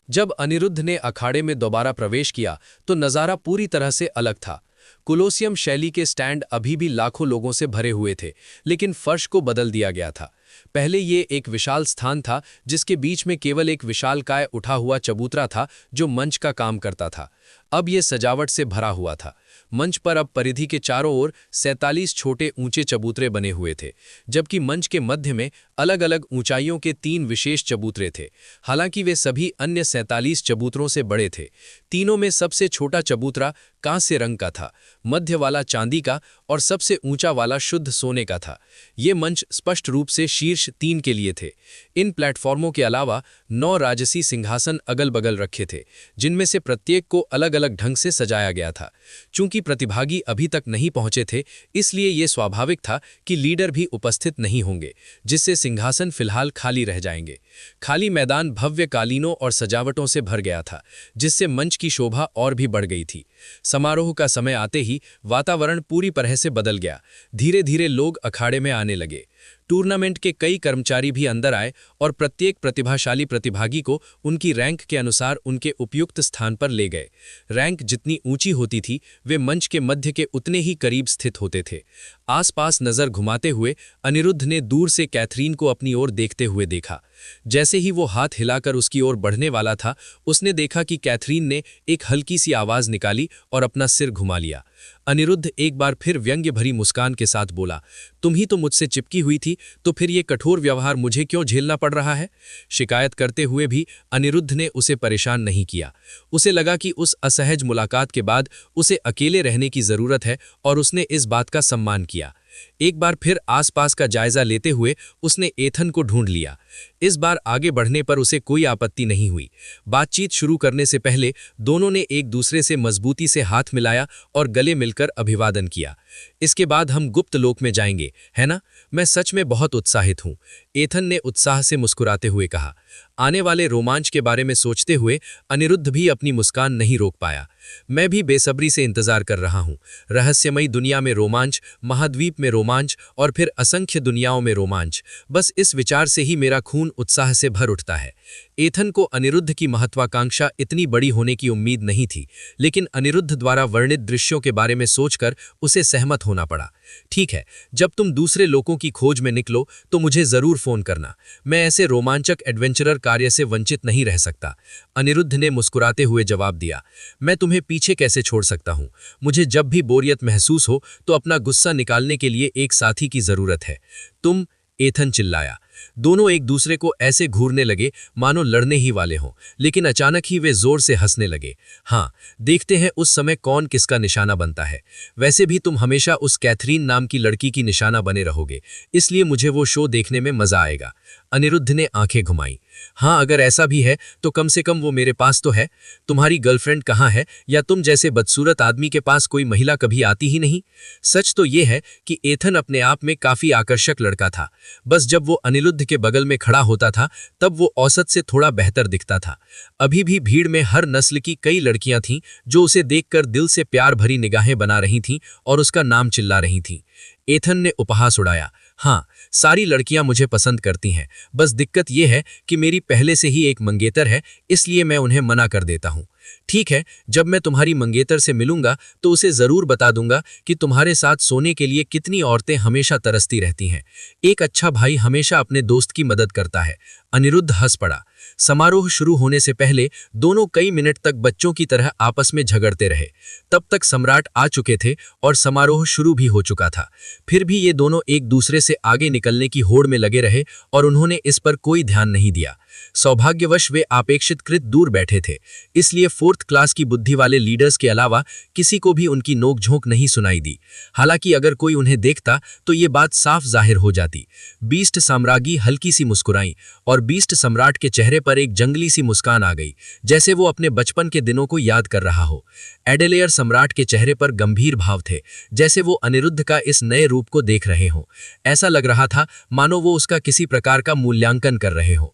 जब अनिरुद्ध ने अखाड़े में दोबारा प्रवेश किया तो नज़ारा पूरी तरह से अलग था। कोलोसियम शैली के स्टैंड अभी भी लाखों लोगों से भरे हुए थे, लेकिन फर्श को बदल दिया गया था। पहले ये एक विशाल स्थान था जिसके बीच में केवल एक विशालकाय उठा हुआ चबूतरा था जो मंच का काम करता था। अब ये सजावट से भरा हुआ था। मंच पर अब परिधि के चारों ओर 47 छोटे ऊंचे चबूतरे बने हुए थे, जबकि मंच के मध्य में अलग अलग ऊंचाइयों के 3 विशेष चबूतरे थे। हालांकि वे सभी अन्य 47 चबूतरों से बड़े थे। तीनों में सबसे छोटा चबूतरा कांस्य रंग का था, मध्य वाला चांदी का और सबसे ऊंचा वाला शुद्ध सोने का था। ये मंच स्पष्ट रूप से शीर्ष 3 के लिए थे। इन प्लेटफॉर्मों के अलावा 9 राजसी सिंहासन अगल बगल रखे थे, जिनमें से प्रत्येक को अलग अलग ढंग से सजाया गया था। चूंकि प्रतिभागी अभी तक नहीं पहुंचे थे, इसलिए यह स्वाभाविक था कि लीडर भी उपस्थित नहीं होंगे, जिससे सिंहासन फिलहाल खाली रह जाएंगे। खाली मैदान भव्य कालीनों और सजावटों से भर गया था, जिससे मंच की शोभा और भी बढ़ गई थी। समारोह का समय आते ही वातावरण पूरी तरह से बदल गया। धीरे धीरे लोग अखाड़े में आने लगे। टूर्नामेंट के कई कर्मचारी भी अंदर आए और प्रत्येक प्रतिभाशाली प्रतिभागी को उनकी रैंक के अनुसार उनके उपयुक्त स्थान पर ले गए। रैंक जितनी ऊंची होती थी, वे मंच के मध्य के उतने ही करीब स्थित होते थे। आसपास नजर घुमाते हुए अनिरुद्ध ने दूर से कैथरीन को अपनी ओर देखते हुए देखा। जैसे ही वो हाथ हिलाकर उसकी ओर बढ़ने वाला था, उसने देखा कि कैथरीन ने एक हल्की सी आवाज निकाली और अपना सिर घुमा लिया। अनिरुद्ध एक बार फिर व्यंग्य भरी मुस्कान के साथ बोला, तुम ही तो मुझसे चिपकी हुई थी, तो फिर ये कठोर व्यवहार मुझे क्यों झेलना पड़ रहा है? शिकायत करते हुए भी अनिरुद्ध ने उसे परेशान नहीं किया। उसे लगा कि उस असहज मुलाकात के बाद उसे अकेले रहने की जरूरत है और उसने इस बात का सम्मान किया। एक बार फिर आसपास का जायजा लेते हुए उसने एथन को ढूंढ लिया। इस बार आगे बढ़ने पर उसे कोई आपत्ति नहीं हुई। बातचीत शुरू करने से पहले दोनों ने एक दूसरे से मजबूती से हाथ मिलाया और गले मिलकर अभिवादन किया। इसके बाद हम गुप्त लोक में जाएंगे, है ना? मैं सच में बहुत उत्साहित हूं, एथन ने उत्साह से मुस्कुराते हुए कहा। आने वाले रोमांच के बारे में सोचते हुए अनिरुद्ध भी अपनी मुस्कान नहीं रोक पाया। मैं भी बेसब्री से इंतजार कर रहा हूं। रहस्यमयी दुनिया में रोमांच, महाद्वीप में रोमांच और फिर असंख्य दुनियाओं में रोमांच। बस इस विचार से ही मेरा खून उत्साह से भर उठता है। एथन को अनिरुद्ध की महत्वाकांक्षा इतनी बड़ी होने की उम्मीद नहीं थी, लेकिन अनिरुद्ध द्वारा वर्णित दृश्यों के बारे में सोचकर उसे सहमत होना पड़ा। ठीक है, जब तुम दूसरे लोगों की खोज में निकलो तो मुझे जरूर फोन करना। मैं ऐसे रोमांचक एडवेंचरर कार्य से वंचित नहीं रह सकता। अनिरुद्ध ने मुस्कुराते हुए जवाब दिया। मैं तुम्हें पीछे कैसे छोड़ सकता हूं? मुझे जब भी बोरियत महसूस हो तो अपना गुस्सा निकालने के लिए एक साथी की जरूरत है। तुम, एथन चिल्लाया। दोनों एक दूसरे को ऐसे घूरने लगे मानो लड़ने ही वाले हों, लेकिन अचानक ही वे जोर से हंसने लगे। हाँ, देखते हैं उस समय कौन किसका निशाना बनता है। वैसे भी तुम हमेशा उस कैथरीन नाम की लड़की की निशाना बने रहोगे, इसलिए मुझे वो शो देखने में मजा आएगा। अनिरुद्ध ने आंखें घुमाई। हाँ, अगर ऐसा भी है तो कम से कम वो मेरे पास तो है। तुम्हारी गर्लफ्रेंड कहाँ है, या तुम जैसे बदसूरत आदमी के पास कोई महिला कभी आती ही नहीं? सच तो ये है कि एथन अपने आप में काफी आकर्षक लड़का था। बस जब वो अनिरुद्ध के बगल में खड़ा होता था तब वो औसत से थोड़ा बेहतर दिखता था। अभी भी भीड़ में हर नस्ल की कई लड़कियां थीं जो उसे देखकर दिल से प्यार भरी निगाहें बना रही थीं और उसका नाम चिल्ला रही थीं। एथन ने उपहास उड़ाया। हाँ, सारी लड़कियां मुझे पसंद करती हैं, बस दिक्कत यह है कि मेरी पहले से ही एक मंगेतर है, इसलिए मैं उन्हें मना कर देता हूं। ठीक है, जब मैं तुम्हारी मंगेतर से मिलूंगा तो उसे जरूर बता दूंगा कि तुम्हारे साथ सोने के लिए कितनी औरतें हमेशा तरसती रहती हैं। एक अच्छा भाई हमेशा अपने दोस्त की मदद करता है। अनिरुद्ध हंस पड़ा। समारोह शुरू होने से पहले दोनों कई मिनट तक बच्चों की तरह आपस में झगड़ते रहे। तब तक सम्राट आ चुके थे और समारोह शुरू भी हो चुका था। फिर भी ये दोनों एक दूसरे से आगे निकलने की होड़ में लगे रहे और उन्होंने इस पर कोई ध्यान नहीं दिया। सौभाग्यवश वे अपेक्षितकृत दूर बैठे थे, इसलिए फोर्थ क्लास की बुद्धि वाले लीडर्स के अलावा किसी को भी उनकी नोकझोंक नहीं सुनाई दी। हालांकि अगर कोई उन्हें देखता तो ये बात साफ जाहिर हो जाती। बीस्ट साम्राज्ञी हल्की सी मुस्कुराई और बीस्ट सम्राट के चेहरे पर एक जंगली सी मुस्कान आ गई, जैसे वो अपने बचपन के दिनों को याद कर रहा हो। एडेलेयर सम्राट के चेहरे पर गंभीर भाव थे, जैसे वो अनिरुद्ध का इस नए रूप को देख रहे हों। ऐसा लग रहा था मानो वो उसका किसी प्रकार का मूल्यांकन कर रहे हों।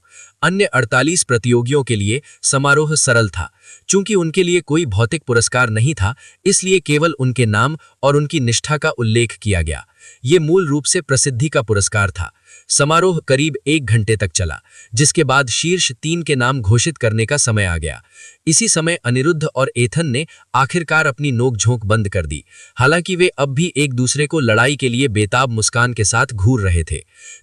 अन्य 48 प्रतियोगियों के लिए समारोह सरल था। चूंकि उनके लिए कोई भौतिक पुरस्कार नहीं था, इसलिए केवल उनके नाम और उनकी निष्ठा का उल्लेख किया गया। ये मूल रूप से प्रसिद्धि का पुरस्कार था। समारोह करीब 1 घंटे तक चला, जिसके बाद शीर्ष 3 के नाम घोषित करने का समय आ गया। इसी समय अनिरुद्ध और एथन ने आखिरकार अपनी नोकझोंक बंद कर दी। हालांकि वे अब भी एक दूसरे को लड़ाई के लिए बेताब मुस्कान के साथ घूर रहे थे।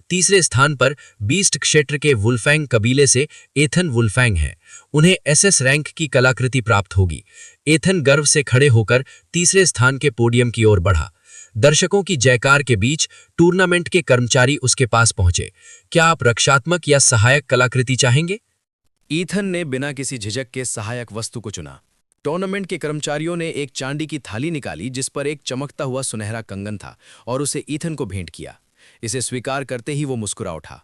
तीसरे स्थान पर बीस्ट क्षेत्र के वुल्फैंग कबीले से एथन वुल्फैंग हैं। उन्हें एसएस रैंक की कलाकृति प्राप्त होगी। एथन गर्व से खड़े होकर तीसरे स्थान के पोडियम की ओर बढ़ा। दर्शकों की जयकार के बीच टूर्नामेंट के कर्मचारी उसके पास पहुंचे। क्या आप रक्षात्मक या सहायक कलाकृति चाहेंगे? ईथन ने बिना किसी झिझक के सहायक वस्तु को चुना। टूर्नामेंट के कर्मचारियों ने एक चांदी की थाली निकाली जिस पर एक चमकता हुआ सुनहरा कंगन था और उसे ईथन को भेंट किया। इसे स्वीकार करते ही वो मुस्कुरा उठा।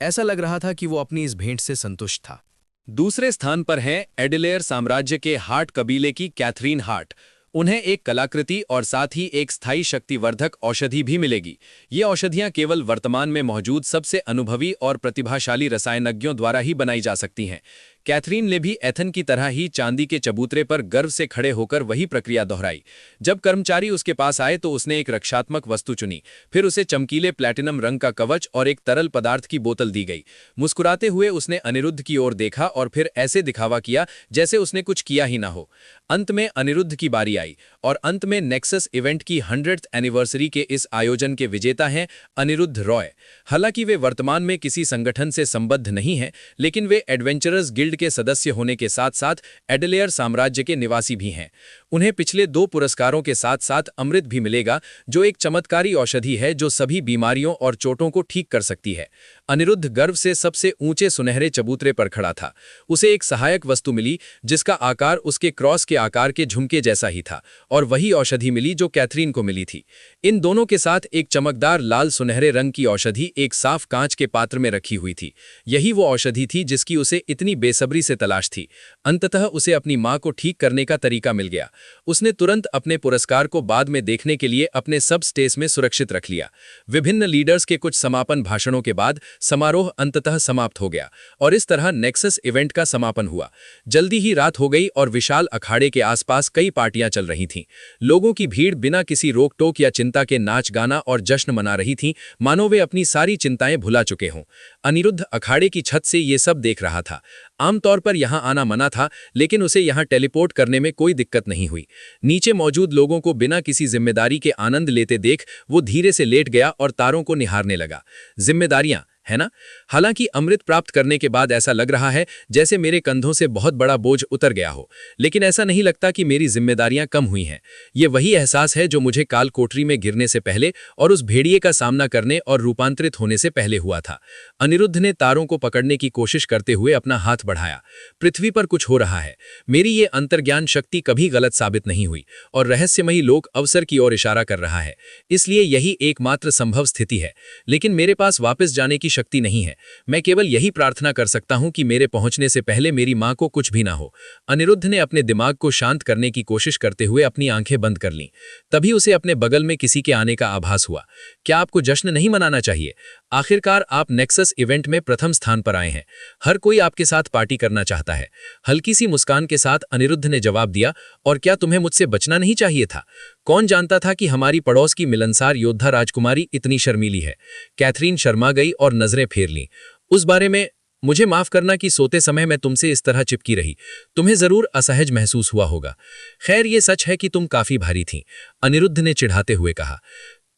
ऐसा लग रहा था कि वो अपनी इस भेंट से संतुष्ट था। दूसरे स्थान पर हैं एडिलेयर साम्राज्य के हार्ट कबीले की कैथरीन हार्ट। उन्हें एक कलाकृति और साथ ही एक स्थायी शक्तिवर्धक औषधि भी मिलेगी। ये औषधियां केवल वर्तमान में मौजूद सबसे अनुभवी और प्रतिभाशाली रसायनज्ञों द्वारा ही बनाई जा सकती हैं। कैथरीन ने भी एथन की तरह ही चांदी के चबूतरे पर गर्व से खड़े होकर वही प्रक्रिया दोहराई। जब कर्मचारी उसके पास आए तो उसने एक रक्षात्मक वस्तु चुनी। फिर उसे चमकीले प्लैटिनम रंग का कवच और एक तरल पदार्थ की बोतल दी गई। मुस्कुराते हुए उसने अनिरुद्ध की ओर देखा और फिर ऐसे दिखावा किया जैसे उसने कुछ किया ही ना हो। अंत में अनिरुद्ध की बारी आई और अंत में नेक्सस इवेंट की 100th एनिवर्सरी के इस आयोजन के विजेता हैं अनिरुद्ध रॉय। हालांकि वे वर्तमान में किसी संगठन से संबद्ध नहीं हैं, लेकिन वे एडवेंचरर्स गिल्ड के सदस्य होने के साथ साथ एडिलेयर साम्राज्य के निवासी भी हैं। उन्हें पिछले 2 पुरस्कारों के साथ साथ अमृत भी मिलेगा, जो एक चमत्कारी औषधि है जो सभी बीमारियों और चोटों को ठीक कर सकती है। अनिरुद्ध गर्व से सबसे ऊंचे सुनहरे चबूतरे पर खड़ा था। उसे एक सहायक वस्तु मिली जिसका आकार उसके क्रॉस के आकार के झुमके जैसा ही था और वही औषधि मिली जो कैथरीन को मिली थी। इन दोनों के साथ एक चमकदार लाल सुनहरे रंग की औषधि एक साफ कांच के पात्र में रखी हुई थी। यही वो औषधि थी जिसकी उसे इतनी बेसब्री से तलाश थी। अंततः उसे अपनी मां को ठीक करने का तरीका मिल गया। उसने तुरंत अपने पुरस्कार को बाद में देखने के लिए अपने सब स्टेज में सुरक्षित रख लिया। विभिन्न लीडर्स के कुछ समापन भाषणों के बाद समारोह अंततः समाप्त हो गया और इस तरह नेक्सस इवेंट का समापन हुआ। जल्दी ही रात हो गई और विशाल अखाड़े के आसपास कई पार्टियां चल रही थीं। लोगों की भीड़ बिना किसी रोक टोक या चिंता के नाच गाना और जश्न मना रही थी, मानो वे अपनी सारी चिंताएं भुला चुके हों। अनिरुद्ध अखाड़े की छत से ये सब देख रहा था। आमतौर पर यहाँ आना मना था, लेकिन उसे यहाँ टेलीपोर्ट करने में कोई दिक्कत नहीं हुई। नीचे मौजूद लोगों को बिना किसी जिम्मेदारी के आनंद लेते देख वो धीरे से लेट गया और तारों को निहारने लगा। जिम्मेदारियां, है ना? हालांकि अमृत प्राप्त करने के बाद ऐसा लग रहा है जैसे मेरे कंधों से बहुत बड़ा बोझ उतर गया हो, लेकिन ऐसा नहीं लगता कि मेरी जिम्मेदारियां कम हुई हैं। ये वही एहसास है जो मुझे काल कोठरी में गिरने से पहले और उस भेड़िए का सामना करने और रूपांतरित होने से पहले हुआ था। अनिरुद्ध ने तारों को पकड़ने की कोशिश करते हुए अपना हाथ बढ़ाया। पृथ्वी पर कुछ हो रहा है। मेरी ये अंतर्ज्ञान शक्ति कभी गलत साबित नहीं हुई और रहस्यमयी लोक अवसर की ओर इशारा कर रहा है, इसलिए यही एकमात्र संभव स्थिति है। लेकिन मेरे पास वापस जाने की शक्ति नहीं है। मैं केवल यही प्रार्थना कर सकता हूं कि मेरे पहुंचने से पहले मेरी मां को कुछ भी ना हो। अनिरुद्ध ने अपने दिमाग को शांत करने की कोशिश करते हुए अपनी आंखें बंद कर लीं। तभी उसे अपने बगल में किसी के आने का आभास हुआ। क्या आपको जश्न नहीं मनाना चाहिए? आखिरकार आप नेक्सस इवेंट में प्रथम स्थान पर आए हैं। हर कोई आपके साथ पार्टी करना चाहता है। हल्की सी मुस्कान के साथ अनिरुद्ध ने जवाब दिया, और क्या तुम्हें मुझसे बचना नहीं चाहिए था? कौन जानता था कि हमारी पड़ोस की मिलनसार योद्धा राजकुमारी इतनी शर्मीली है? कैथरीन शर्मा गई और नजरें फेर लीं। उस बारे में मुझे माफ करना कि सोते समय मैं तुमसे इस तरह चिपकी रही। तुम्हें जरूर असहज महसूस हुआ होगा। खैर, ये सच है कि तुम काफी भारी थीं, अनिरुद्ध ने चिढ़ाते हुए कहा।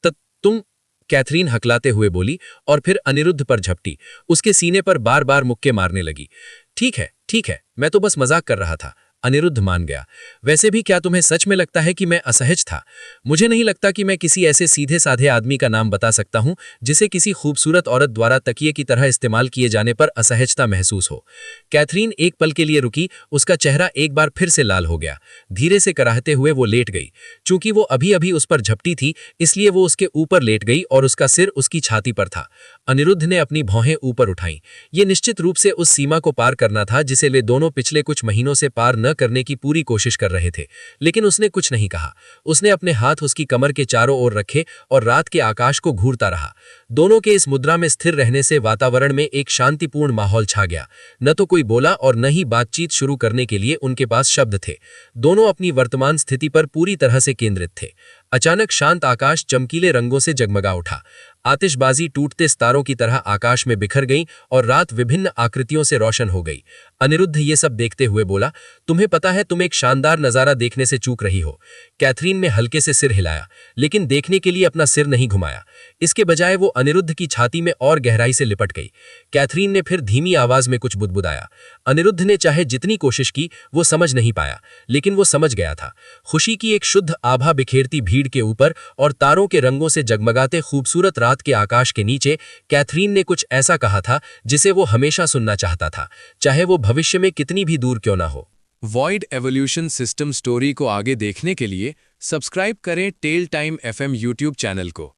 तुम, कैथरीन हकलाते हुए बोली और फिर अनिरुद्ध पर झपटी। उसके सीने पर बार बार मुक्के मारने लगी। ठीक है, मैं तो बस मजाक कर रहा था, अनिरुद्ध मान गया। वैसे भी क्या तुम्हें सच में लगता है कि मैं असहज था? मुझे नहीं लगता कि मैं किसी ऐसे सीधे साधे आदमी का नाम बता सकता हूं जिसे किसी खूबसूरत औरत द्वारा तकिए की तरह इस्तेमाल किए जाने पर असहजता महसूस हो। कैथरीन एक पल के लिए रुकी, उसका चेहरा एक बार फिर से लाल हो गया। धीरे से कराहते हुए वो लेट गई। चूंकि वो अभी अभी उस पर झपटी थी, इसलिए वो उसके ऊपर लेट गई और उसका सिर उसकी छाती पर था। अनिरुद्ध ने अपनी भौहें ऊपर उठाईं। ये निश्चित रूप से उस सीमा को पार करना था जिसे वे दोनों पिछले कुछ महीनों से पार न करने की पूरी कोशिश कर रहे थे। लेकिन उसने कुछ नहीं कहा। उसने अपने हाथ उसकी कमर के चारों ओर रखे और रात के आकाश को घूरता रहा। दोनों के इस मुद्रा में स्थिर रहने से वातावरण में एक शांतिपूर्ण माहौल छा गया। न तो कोई बोला और न ही बातचीत शुरू करने के लिए उनके पास शब्द थे। दोनों अपनी वर्तमान स्थिति पर पूरी तरह से केंद्रित थे। अचानक शांत आकाश चमकीले रंगों से जगमगा उठा। आतिशबाजी टूटते सितारों की तरह आकाश में बिखर गई और रात विभिन्न आकृतियों से रोशन हो गई। अनिरुद्ध ये सब देखते हुए बोला, तुम्हें पता है तुम एक शानदार नजारा देखने से चूक रही हो। कैथरीन ने हल्के से सिर हिलाया, लेकिन देखने के लिए अपना सिर नहीं घुमाया। इसके बजाय वो अनिरुद्ध की छाती में और गहराई से लिपट गई। कैथरीन ने फिर धीमी आवाज में कुछ बुदबुदाया। अनिरुद्ध ने चाहे जितनी कोशिश की वो समझ नहीं पाया, लेकिन वो समझ गया था। खुशी की एक शुद्ध आभा बिखेरती भीड़ के ऊपर और तारों के रंगों से जगमगाते खूबसूरत रात के आकाश के नीचे कैथरीन ने कुछ ऐसा कहा था जिसे वो हमेशा सुनना चाहता था, चाहे वो भविष्य में कितनी भी दूर क्यों ना हो। वॉइड एवोल्यूशन सिस्टम स्टोरी को आगे देखने के लिए सब्सक्राइब करें tale time FM YouTube channel को।